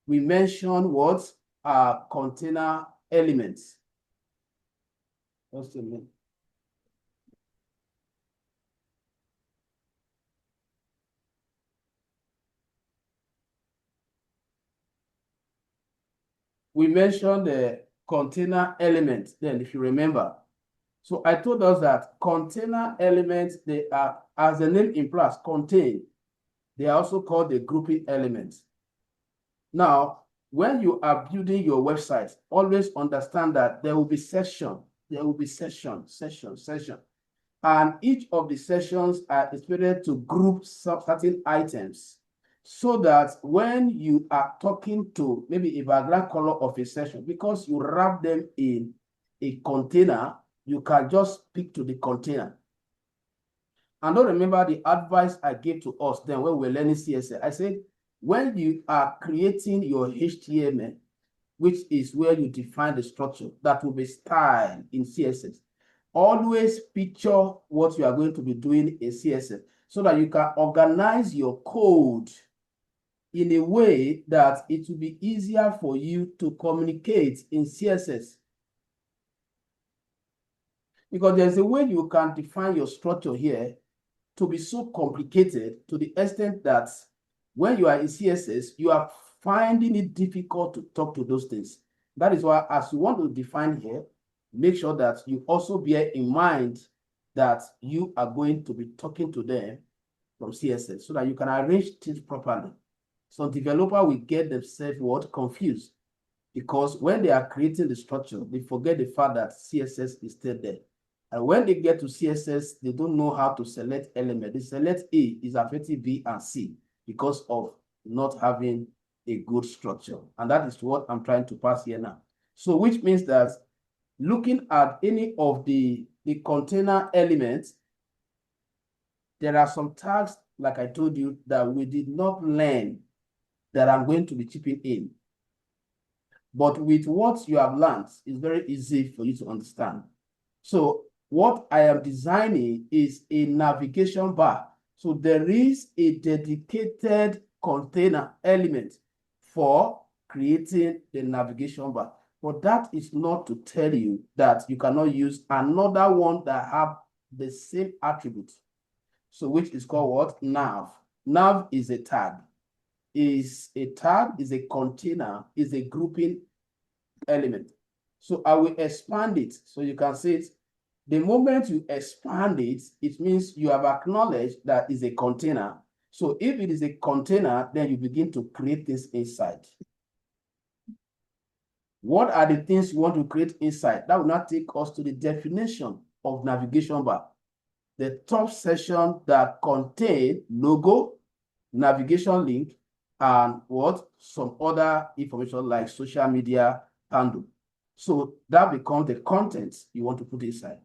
we mentioned what are container elements. Just a minute. We mentioned the container elements then, if you remember. So I told us that container elements, they are, as the name implies, contain. They are also called the grouping elements. Now, when you are building your website, always understand that there will be session. There will be session. And each of the sessions are expected to group certain items so that when you are talking to maybe a background color of a session, because you wrap them in a container, you can just speak to the container. And don't remember the advice I gave to us then when we were learning CSS. I said, when you are creating your HTML, which is where you define the structure, that will be style in CSS. Always picture what you are going to be doing in CSS so that you can organize your code in a way that it will be easier for you to communicate in CSS. Because there's a way you can define your structure here to be so complicated to the extent that when you are in CSS, you are finding it difficult to talk to those things. That is why, as you want to define here, make sure that you also bear in mind that you are going to be talking to them from CSS so that you can arrange things properly. So developer will get themselves confused, because when they are creating the structure, they forget the fact that CSS is still there. And when they get to CSS, they don't know how to select element. They select A is affecting B and C because of not having a good structure. And that is what I'm trying to pass here now. So which means that looking at any of the container elements, there are some tags, like I told you, that we did not learn that I'm going to be chipping in. But with what you have learned, it's very easy for you to understand. So what I am designing is a navigation bar. So there is a dedicated container element for creating the navigation bar. But that is not to tell you that you cannot use another one that have the same attribute. So which is called what? Nav. Nav is a tag. Is a container, is a grouping element. So I will expand it so you can see it. The moment you expand it, it means you have acknowledged that it's a container. So if it is a container, then you begin to create things inside. What are the things you want to create inside? That will not take us to the definition of navigation bar. The top section that contain logo, navigation link, and what? Some other information like social media handle. So that becomes the content you want to put inside.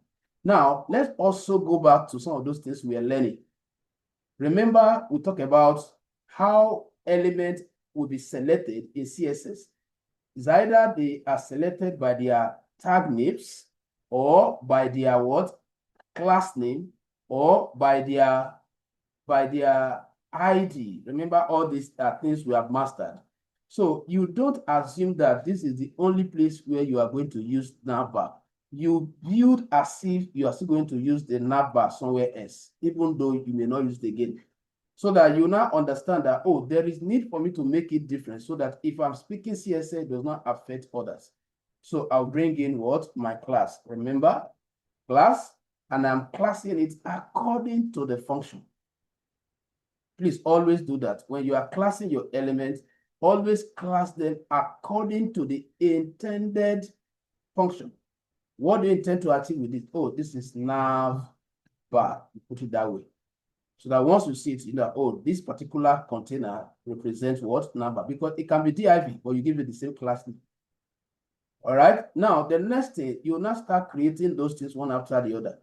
Now, let's also go back to some of those things we are learning. Remember, we talked about how elements will be selected in CSS. It's either they are selected by their tag names or by their what? Class name, or by their ID. Remember, all these are things we have mastered. So you don't assume that this is the only place where you are going to use navbar. You build as if you are still going to use the navbar somewhere else, even though you may not use it again. So that you now understand that, oh, there is need for me to make it different so that if I'm speaking CSS, it does not affect others. So I'll bring in what? My class. Remember, class, and I'm classing it according to the function. Please always do that. When you are classing your elements, always class them according to the intended function. What do you intend to achieve with it? Oh, this is nav bar. You put it that way. So that once you see it, you know, oh, this particular container represents what? Number. Because it can be div, but you give it the same class name. All right. Now, the next thing, you now start creating those things one after the other.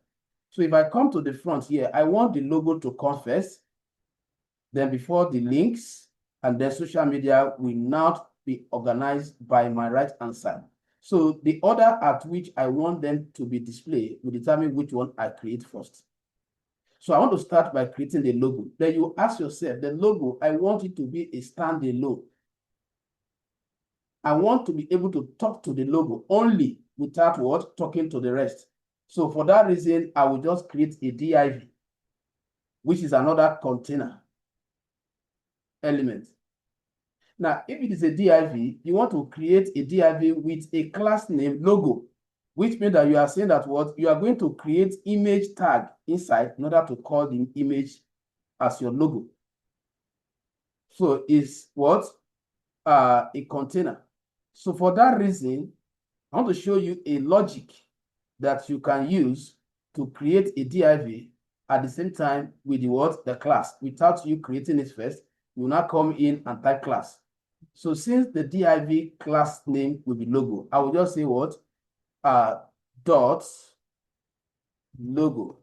So if I come to the front here, I want the logo to come first. Then before the links, and then social media will now be organized by my right-hand side. So the order at which I want them to be displayed will determine which one I create first. So I want to start by creating the logo. Then you ask yourself, the logo, I want it to be a standalone. I want to be able to talk to the logo only without what? Talking to the rest. So for that reason, I will just create a div, which is another container element. Now, if it is a div, you want to create a div with a class name logo, which means that you are saying that what you are going to create image tag inside in order to call the image as your logo. So it's what? A container. So for that reason, I want to show you a logic that you can use to create a div at the same time with the what? The class. Without you creating it first, you will now come in and type class. So since the div class name will be logo, I will just say what? Dot logo.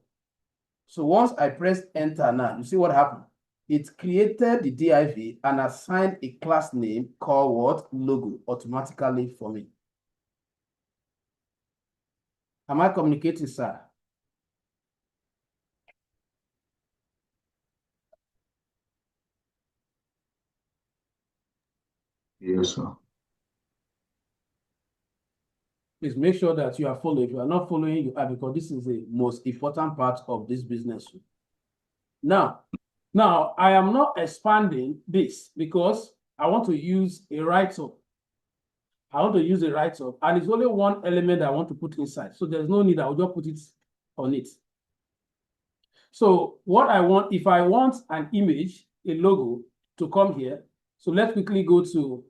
So once I press enter now, you see what happened? It created the div and assigned a class name called what? Logo automatically for me. Am I communicating, sir? Yes, sir. Please make sure that you are following. If you are not following, you are, because this is the most important part of this business. Now I am not expanding this because I want to use a write-up. I want to use a write-up, and it's only one element I want to put inside. So there's no need, I will just put it on it. So what I want, if I want an image, a logo to come here, so let's quickly go to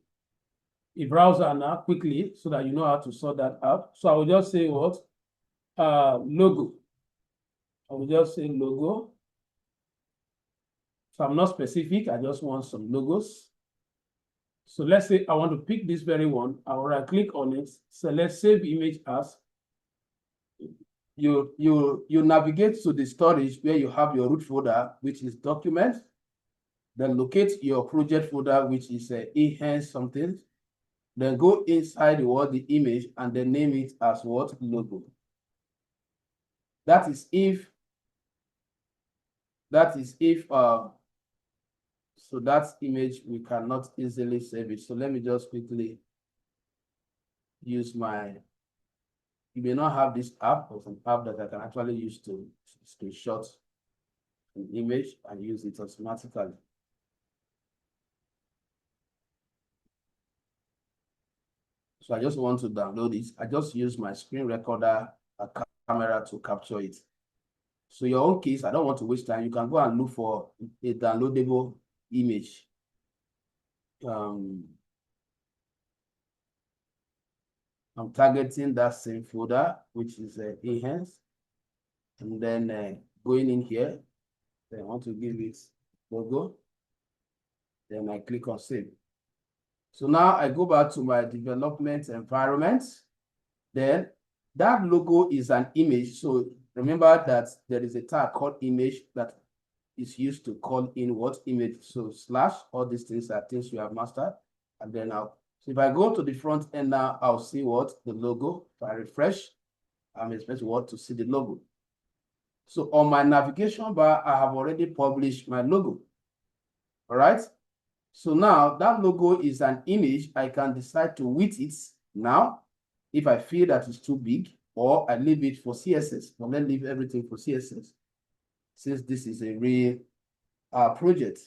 a browser now quickly so that you know how to sort that out. So I will just say what? Logo. I will just say logo. So I'm not specific, I just want some logos. So let's say I want to pick this very one. I will right click on it, select save image as. You navigate to the storage where you have your root folder, which is document. Then locate your project folder, which is enhance something. Then go inside the image and then name it as what? Logo. That is if so that image we cannot easily save it. So let me just quickly use my, you may not have this app, or some app that I can actually use to screenshot an image and use it automatically. So I just want to download it. I just use my screen recorder, a camera to capture it. So your own case, I don't want to waste time. You can go and look for a downloadable image. I'm targeting that same folder, which is enhance, and then going in here, then I want to give it logo. Then I click on save. So now I go back to my development environment. Then that logo is an image. So remember that there is a tag called image that is used to call in what image. So slash, all these things are things you have mastered. And then so if I go to the front end now, I'll see what? The logo. If I refresh, I'm expecting what? To see the logo. So on my navigation bar, I have already published my logo. All right. So now that logo is an image. I can decide to width it now if I feel that it's too big, or I leave it for CSS. But let's leave everything for CSS since this is a real project.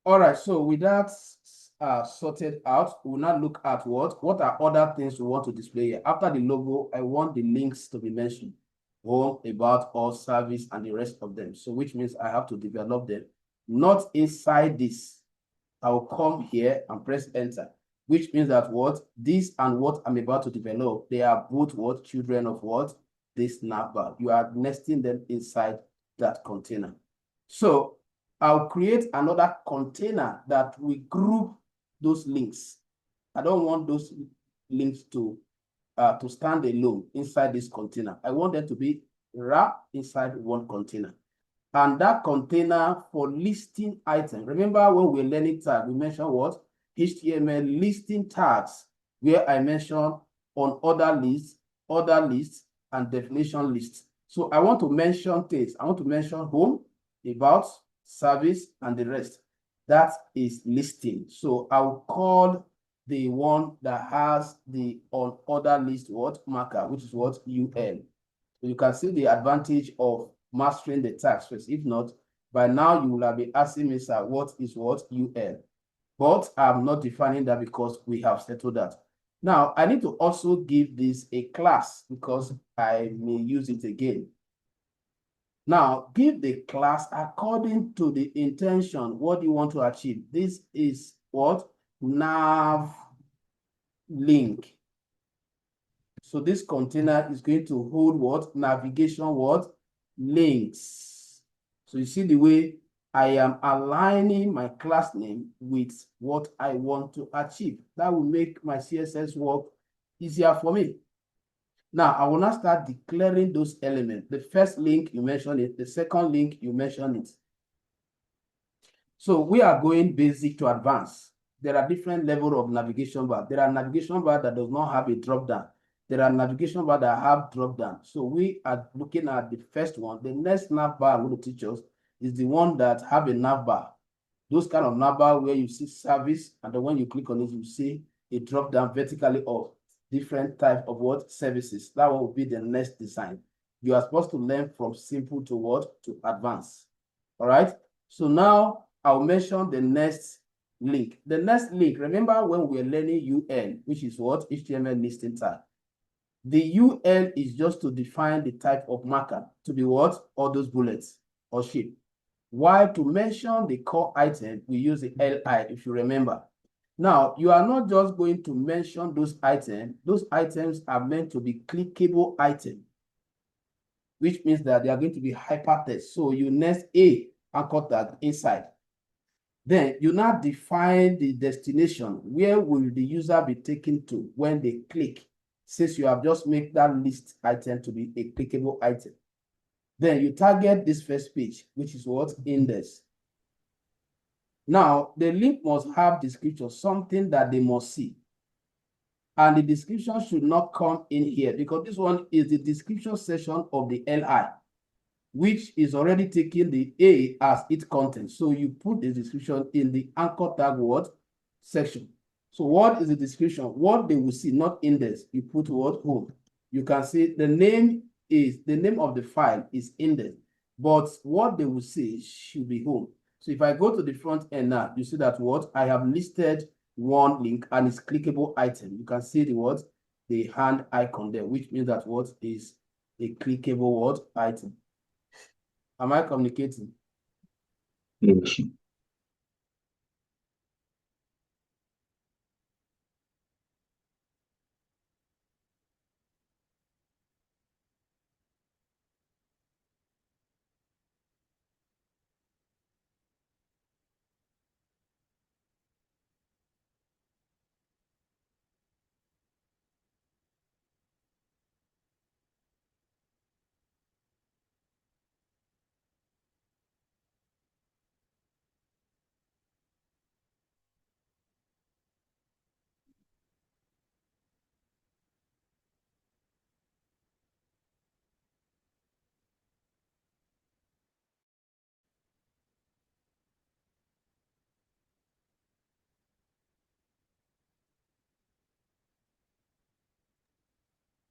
All right, so with that sorted out, we'll now look at what are other things we want to display here. After the logo, I want the links to be mentioned. Home, about, all, service, and the rest of them. So which means I have to develop them. Not inside this. I will come here and press enter, which means that what? This and what I'm about to develop, they are both what? Children of what? This navbar. You are nesting them inside that container. So I'll create another container that will group those links. I don't want those links to stand alone inside this container. I want them to be wrapped inside one container. And that container for listing items. Remember when we were learning tag, we mentioned what? HTML listing tags, where I mentioned on other lists, and definition list. So I want to mention things. I want to mention home, about, service, and the rest. That is listing. So I'll call the one that has the on order list what marker, which is what UL. So you can see the advantage of mastering the tags first. If not, by now you will have been asking me, sir, what is what UL? But I'm not defining that because we have settled that. Now, I need to also give this a class because I may use it again. Now, give the class according to the intention, what you want to achieve. This is what? Nav link. So this container is going to hold what? Navigation what? Links. So you see the way I am aligning my class name with what I want to achieve. That will make my CSS work easier for me. Now, I will now start declaring those elements. The first link, you mention it. The second link, you mention it. So we are going basic to advanced. There are different levels of navigation bar. There are navigation bar that does not have a drop down. There are navigation bar that have drop down. So we are looking at the first one. The next nav bar I'm going to teach us is the one that have a nav bar. Those kind of nav bar where you see service, and then when you click on it, you see a drop down vertically of different type of what services. That one will be the next design. You are supposed to learn from simple to what? To advanced. All right. So now I'll mention the next link. The next link, remember when we're learning UL, which is what? HTML listing tag. The UL is just to define the type of marker to be what? All those bullets or shape. While to mention the core item, we use the LI, if you remember. Now, you are not just going to mention those items. Those items are meant to be clickable items, which means that they are going to be hypertext. So you nest a anchor tag inside. Then you now define the destination. Where will the user be taken to when they click? Since you have just made that list item to be a clickable item. Then you target this first page, which is what? Index. Now, the link must have description, something that they must see. And the description should not come in here because this one is the description section of the LI, which is already taking the A as its content. So you put the description in the anchor tag word section. So what is the description? What they will see, not index. You put what? Home. You can see the name of the file is index, but what they will see should be home. So if I go to the front end now, you see that what? I have listed one link and it's clickable item. You can see the what? The hand icon there, which means that what is a clickable what? Item. Am I communicating? Yes.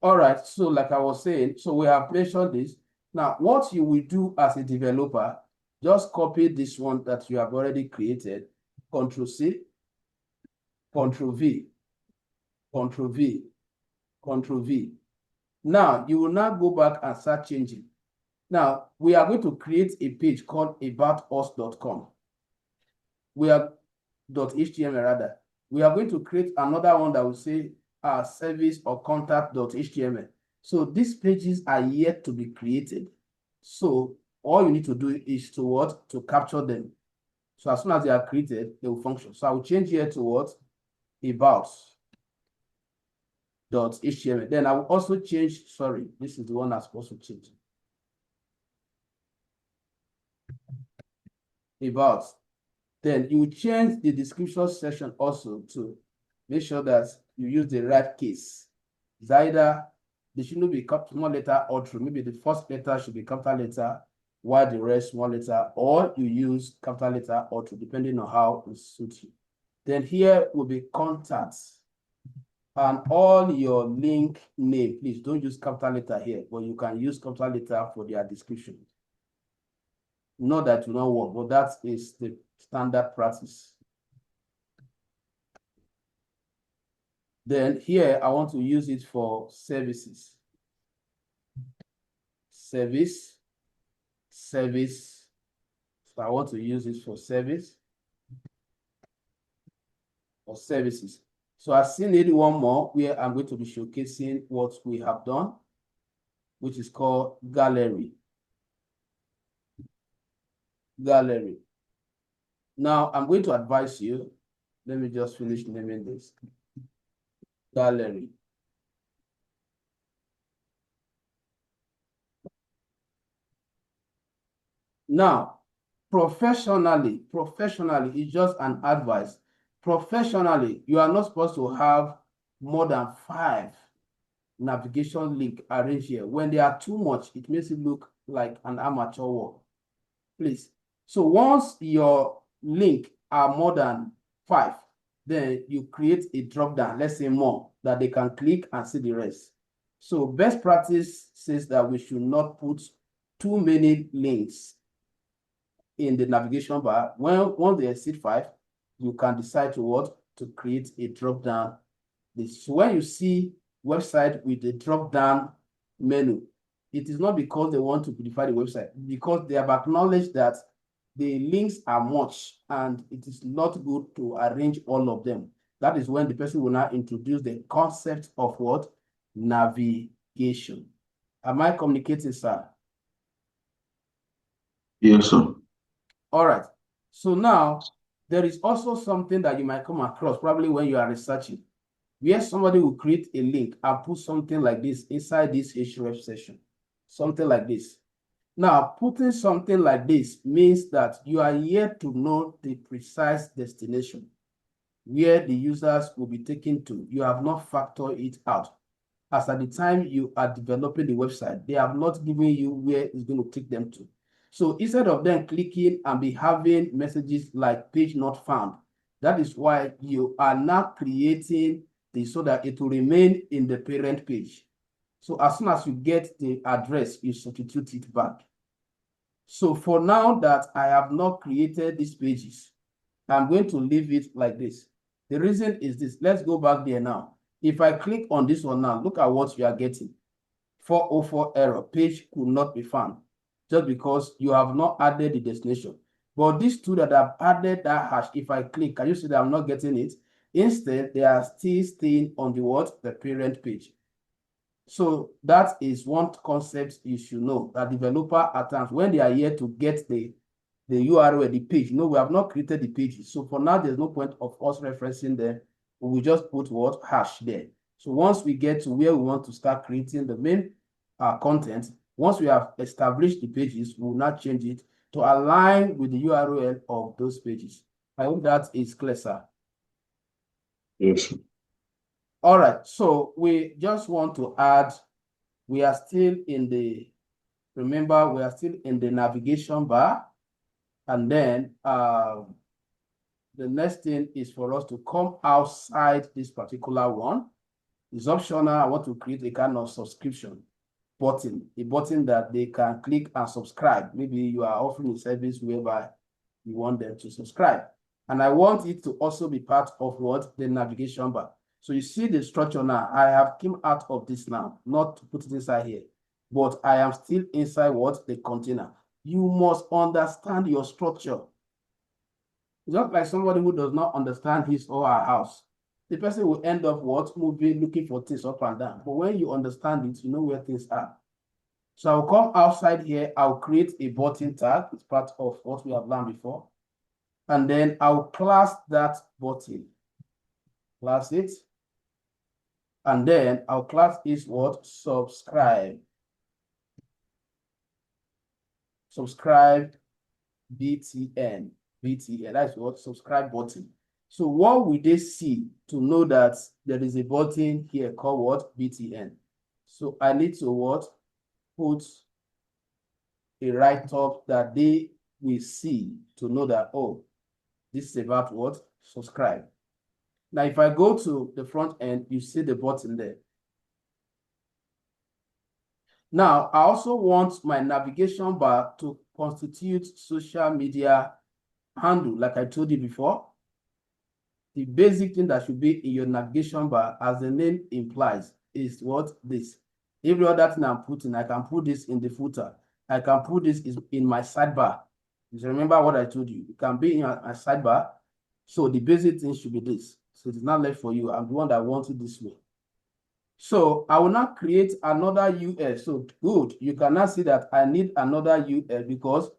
All right, so like I was saying, so we have mentioned this. Now, what you will do as a developer, just copy this one that you have already created, Control C, Control V, Control V, Control V. Now, you will now go back and start changing. Now, we are going to create a page called aboutus.com. We are .html rather. We are going to create another one that will say service or contact.html. So these pages are yet to be created. So all you need to do is to what? To capture them. So as soon as they are created, they will function. So I will change here to what? About.html. Then I will also change, sorry, this is the one I'm supposed to change. About. Then you change the description section also to make sure that you use the right case. It's either They shouldn't be small letter or true. Maybe the first letter should be capital letter, while the rest small letter, or you use capital letter or true, depending on how it suits you. Then here will be contacts. And all your link name, please don't use capital letter here, but you can use capital letter for their description. Not that will not work, but that is the standard practice. Then here, I want to use it for services. Service. So I want to use it for service or services. So I still need one more where I'm going to be showcasing what we have done, which is called gallery. Gallery. Now I'm going to advise you. Let me just finish naming this. Gallery. Now, professionally, it's just an advice. Professionally, you are not supposed to have more than 5 navigation link arranged here. When they are too much, it makes it look like an amateur work. Please. So once your link are more than 5, then you create a drop down, let's say more, that they can click and see the rest. So best practice says that we should not put too many links in the navigation bar. Once they exceed 5, you can decide to create a drop down. So when you see website with a drop down menu, it is not because they want to beautify the website, because they have acknowledged that the links are much and it is not good to arrange all of them. That is when the person will now introduce the concept of what? Navigation. Am I communicating, sir? Yes, sir. All right. So now there is also something that you might come across probably when you are researching, where somebody will create a link and put something like this inside this href session, something like this. Now, putting something like this means that you are yet to know the precise destination where the users will be taken to. You have not factored it out. As at the time you are developing the website, they have not given you where it's going to take them to. So instead of them clicking and be having messages like page not found, that is why you are now creating this so that it will remain in the parent page. So as soon as you get the address, you substitute it back. So for now that I have not created these pages, I'm going to leave it like this. The reason is this. Let's go back there now. If I click on this one now, look at what you are getting. 404 error, page could not be found, just because you have not added the destination. But these two that have added that hash, if I click, can you see that I'm not getting it? Instead, they are still staying on the parent page. So that is one concept you should know, that developer at times, when they are here to get the URL, the page, no, we have not created the pages. So for now, there's no point of us referencing them. We will just put what? Hash there. So once we get to where we want to start creating the main content, once we have established the pages, we will now change it to align with the URL of those pages. I hope that is clear, sir. Yes. All right, so we just want to add, we are still in the, remember, we are still in the navigation bar. And then the next thing is for us to come outside this particular one. It's optional. I want to create a kind of subscription button, a button that they can click and subscribe. Maybe you are offering a service whereby you want them to subscribe. And I want it to also be part of what? The navigation bar. So you see the structure now. I have come out of this now, not to put it inside here, but I am still inside what? The container. You must understand your structure. Just like somebody who does not understand his or her house, the person will end up what? Moving, looking for things up and down. But when you understand it, you know where things are. So I'll come outside here. I'll create a button tag. It's part of what we have learned before. And then I'll class that button. Class it. And then I'll class is what? Subscribe. Subscribe BTN. BTN, that's what? Subscribe button. So what will they see to know that there is a button here called what? BTN? So I need to what? Put a write-up that they will see to know that, oh, this is about what? Subscribe. Now, if I go to the front end, you see the button there. Now, I also want my navigation bar to constitute social media handle, like I told you before. The basic thing that should be in your navigation bar, as the name implies, is what? This. Every other thing I'm putting, I can put this in the footer. I can put this in my sidebar. Just remember what I told you. It can be in a sidebar. So the basic thing should be this. So it's not left for you. I'm the one that wants it this way. So I will now create another URL. So good. You can now see that I need another URL because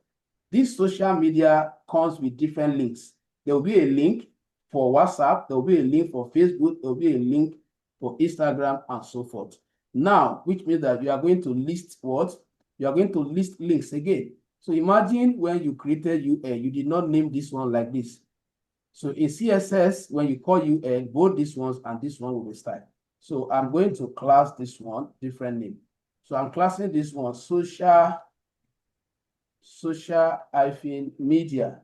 this social media comes with different links. There will be a link for WhatsApp. There will be a link for Facebook. There will be a link for Instagram and so forth. Now, which means that you are going to list what? You are going to list links again. So imagine when you created URL, you did not name this one like this. So in CSS, when you call URL, both these ones and this one will be styled. So I'm going to class this one different name. So I'm classing this one social media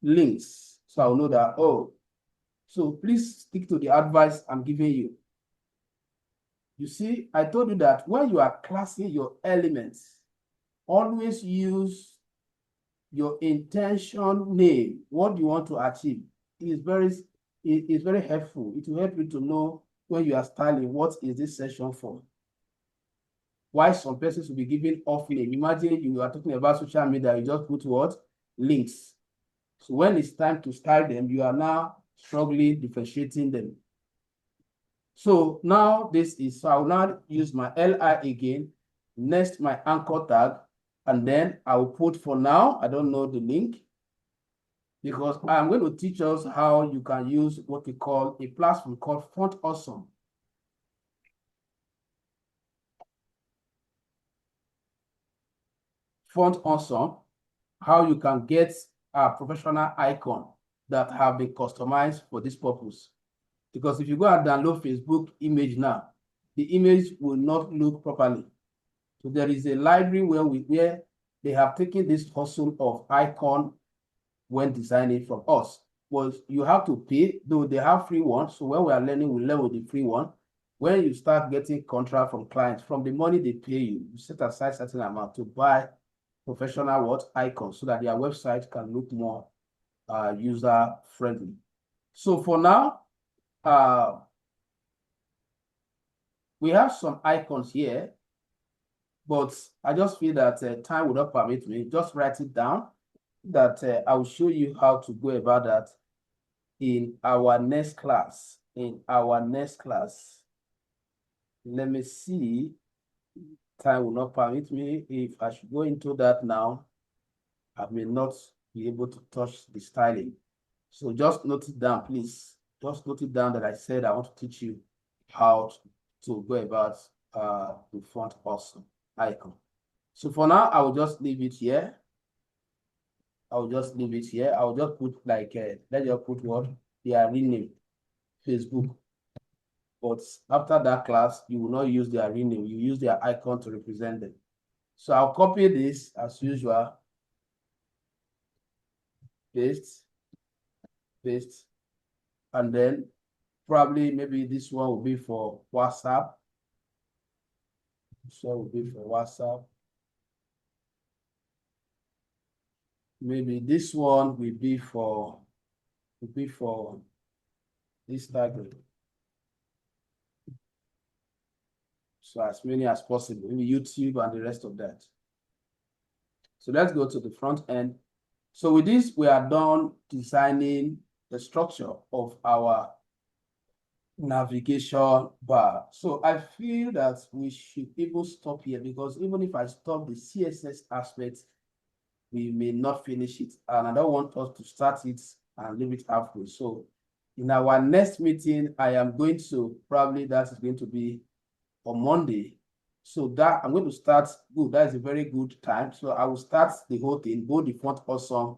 links. So I'll know that, oh, so please stick to the advice I'm giving you. You see, I told you that when you are classing your elements, always use your intention name, what you want to achieve. It is very helpful. It will help you to know when you are styling, what is this session for? Why some persons will be given off name. Imagine you are talking about social media, you just put what? Links. So when it's time to style them, you are now struggling differentiating them. So now so I will now use my LI again, next my anchor tag, and then I will put, for now, I don't know the link, because I'm going to teach us how you can use what we call a platform called Font Awesome. Font Awesome, how you can get a professional icon that have been customized for this purpose. Because if you go and download Facebook image now, the image will not look properly. So there is a library where they have taken this hustle of icon when designing from us. Well, you have to pay, though they have free ones. So when we are learning, we learn with the free one. When you start getting contract from clients, from the money they pay you, you set aside certain amount to buy professional icons so that their website can look more user friendly. So for now, we have some icons here, but I just feel that time would not permit me. Just write it down, that I will show you how to go about that in our next class. Let me see. Time will not permit me. If I should go into that now, I may not be able to touch the styling. So just note it down, please. Just note it down that I said I want to teach you how to go about the Font Awesome icon. So for now, I will just leave it here. I will just put like, let's just put what? They are renamed Facebook. But after that class, you will not use their rename. You use their icon to represent them. So I'll copy this as usual. Paste. And then probably maybe this one will be for WhatsApp. This one will be for WhatsApp. Maybe this one will be for Instagram. So as many as possible, maybe YouTube and the rest of that. So let's go to the front end. So with this, we are done designing the structure of our navigation bar. So I feel that we should even stop here, because even if I stop the CSS aspect, we may not finish it. And I don't want us to start it and leave it halfway. So in our next meeting, I am going to, probably that is going to be on Monday. So that I'm going to start, good, that is a very good time. So I will start the whole thing, both the Font Awesome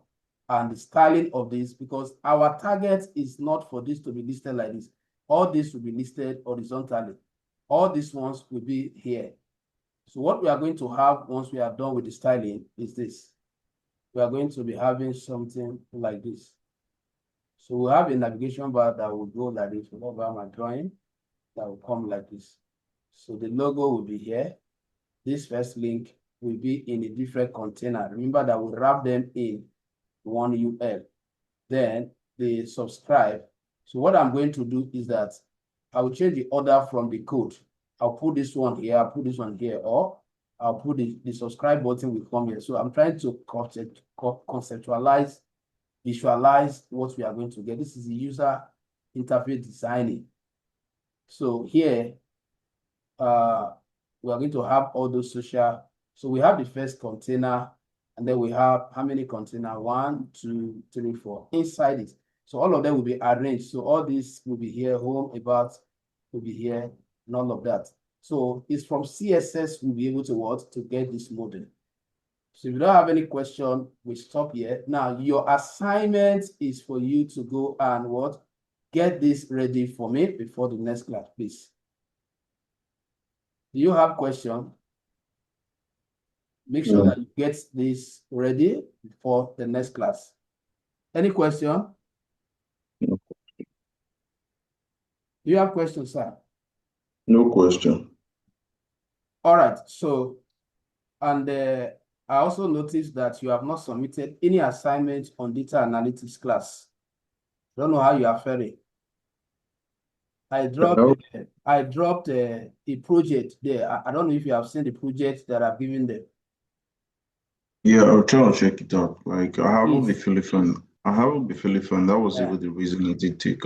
and the styling of this, because our target is not for this to be listed like this. All this will be listed horizontally. All these ones will be here. So what we are going to have once we are done with the styling is this. We are going to be having something like this. So we have a navigation bar that will go like this. Over my drawing, that will come like this. So the logo will be here. This first link will be in a different container. Remember that we wrap them in one UL. Then the subscribe. So what I'm going to do is that I will change the order from the code. I'll put this one here, I'll put this one here, or I'll put the subscribe button will come here. So I'm trying to conceptualize, visualize what we are going to get. This is the user interface designing. So here, we are going to have all those social. So we have the first container, and then we have how many containers? 1, 2, 3, 4 inside it. So all of them will be arranged. So all this will be here, home, about will be here, and all of that. So it's from CSS we'll be able to what? To get this model. So if you don't have any question, we stop here. Now your assignment is for you to go and what? Get this ready for me before the next class, please. Do you have question? Make sure that you get this ready for the next class. Any question? No. Do you have questions, sir? No question. All right. So, and I also noticed that you have not submitted any assignment on data analytics class. I don't know how you are faring. I dropped a project there. I don't know if you have seen the project that I've given them. Yeah, I'll try and check it out. Like I haven't Please. been feeling fun. I haven't been feeling fun. That was even the reason I did take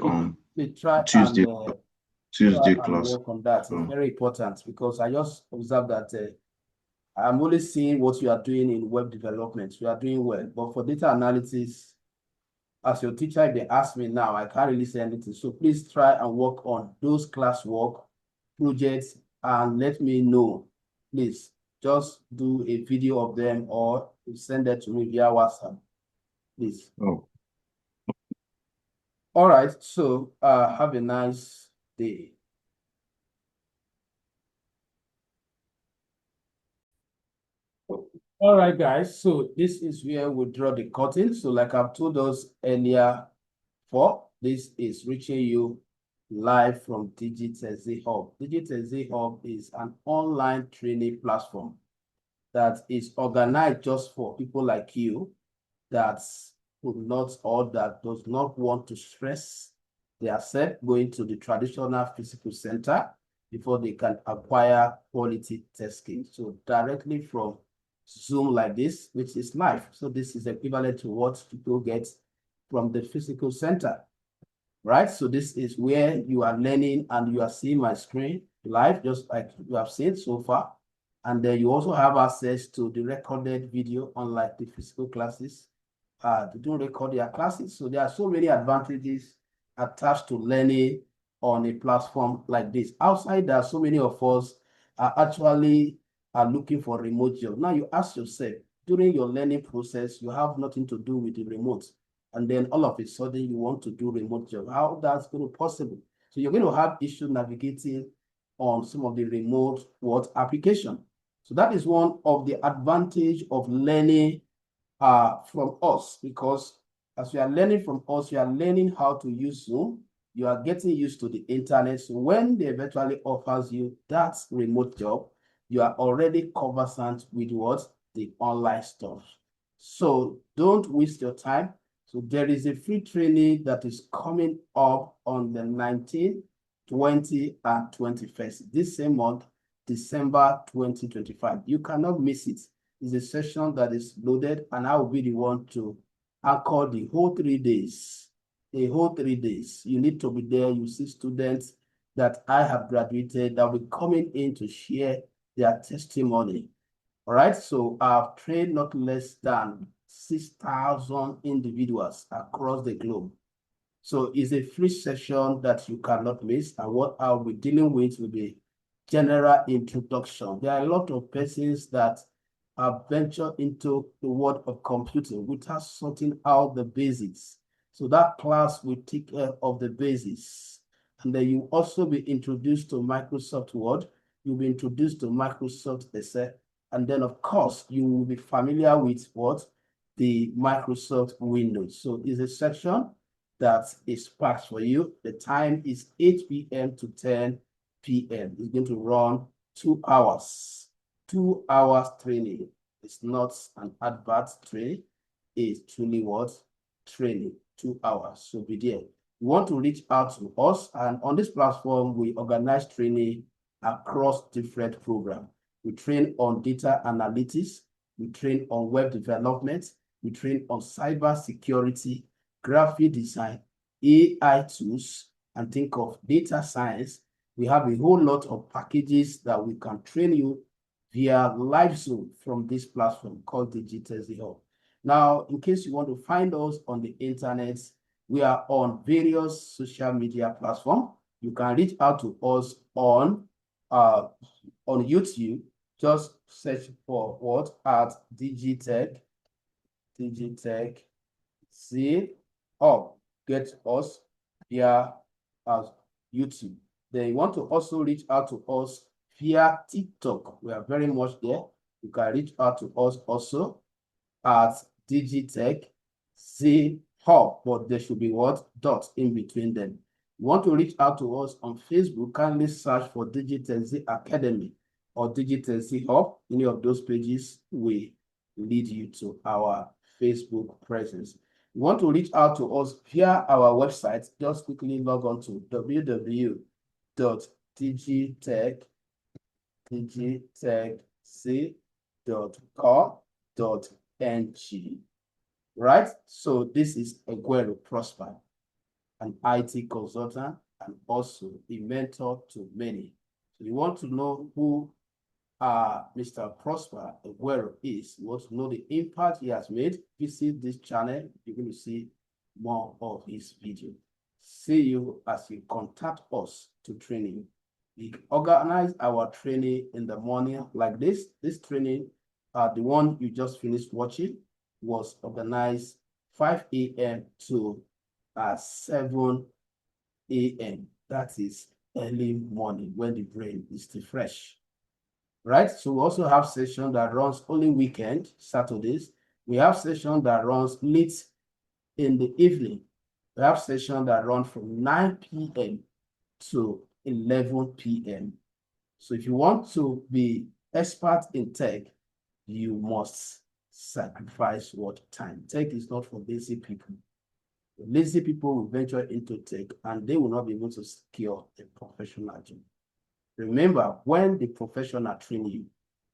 We try Tuesday and class. work on that. It's very important because I just observed that I'm only seeing what you are doing in web development. You are doing well, but for data analysis, as your teacher, if they ask me now, I can't really say anything. So please try and work on those classwork projects and let me know. Please just do a video of them or send it to me via WhatsApp. Please. Oh. All right. So have a nice day. All right, guys. So this is where we draw the curtain. So like I've told us earlier, this is reaching you live from DigitSE Hub. DigitSE Hub is an online training platform that is organized just for people like you that would not or that does not want to stress themselves going to the traditional physical center before they can acquire quality test kits. So directly from Zoom like this, which is live. So this is equivalent to what people get from the physical center, right? So this is where you are learning and you are seeing my screen live, just like you have seen so far. And then you also have access to the recorded video, unlike the physical classes. They don't record their classes. So there are so many advantages attached to learning on a platform like this. Outside, there are so many of us are actually looking for remote job. Now you ask yourself, during your learning process, you have nothing to do with the remote. And then all of a sudden you want to do remote job. How that's going to be possible? So you're going to have issue navigating on some of the remote work application. So that is one of the advantage of learning from us, because as you are learning from us, you are learning how to use Zoom. You are getting used to the internet. So when they eventually offers you that remote job, you are already conversant with what? The online stuff. So don't waste your time. So there is a free training that is coming up on the 19th, 20, and 21st. This same month, December 2025. You cannot miss it. It's a session that is loaded, and I will be the one to anchor the whole 3 days. The whole 3 days. You need to be there. You see students that I have graduated that will be coming in to share their testimony. All right. So I've trained not less than 6,000 individuals across the globe. So it's a free session that you cannot miss. And what I'll be dealing with will be general introduction. There are a lot of persons that have ventured into the world of computing without sorting out the basics. So that class will take care of the basics. And then you also be introduced to Microsoft Word. You'll be introduced to Microsoft Excel. And then, of course, you will be familiar with what? The Microsoft Windows. So it's a section that is packed for you. The time is 8 p.m. to 10 p.m. It's going to run 2 hours. 2 hours training. It's not an advert training. It's truly what? Training. 2 hours. So be there. You want to reach out to us, and on this platform, we organize training across different programs. We train on data analytics, we train on web development, we train on cyber security, graphic design, AI tools, and think of data science. We have a whole lot of packages that we can train you via live Zoom from this platform called Digitesi Hub. Now, in case you want to find us on the internet, we are on various social media platforms. You can reach out to us on YouTube. Just search for what? At Digitech Z Hub. Get us via YouTube. Then you want to also reach out to us via TikTok. We are very much there. You can reach out to us also at Digitech Z Hub, but there should be what? Dots in between them. You want to reach out to us on Facebook, kindly search for Digitech Academy or Digitech Hub. Any of those pages will lead you to our Facebook presence. You want to reach out to us via our website, just quickly log on to www.digitechc.com.ng. Right? So this is Aguero Prosper, an IT consultant and also a mentor to many. So you want to know who Mr. Prosper Aguero is, you want to know the impact he has made, visit this channel. You're going to see more of his video. See you as you contact us to training. We organize our training in the morning like this. This training, the one you just finished watching, was organized 5 a.m. to 7 a.m. That is early morning when the brain is still fresh. Right? So we also have session that runs only weekend, Saturdays. We have session that runs late in the evening. We have session that run from 9 p.m. to 11 p.m. So if you want to be expert in tech, you must sacrifice what time. Tech is not for lazy people. Lazy people will venture into tech and they will not be able to secure a professional job. Remember, when the professional train you,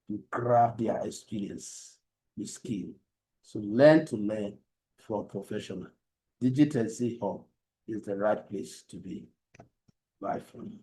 you grab their experience, the skill. So learn to learn from professional. Digitech Hub is the right place to be. Bye for now.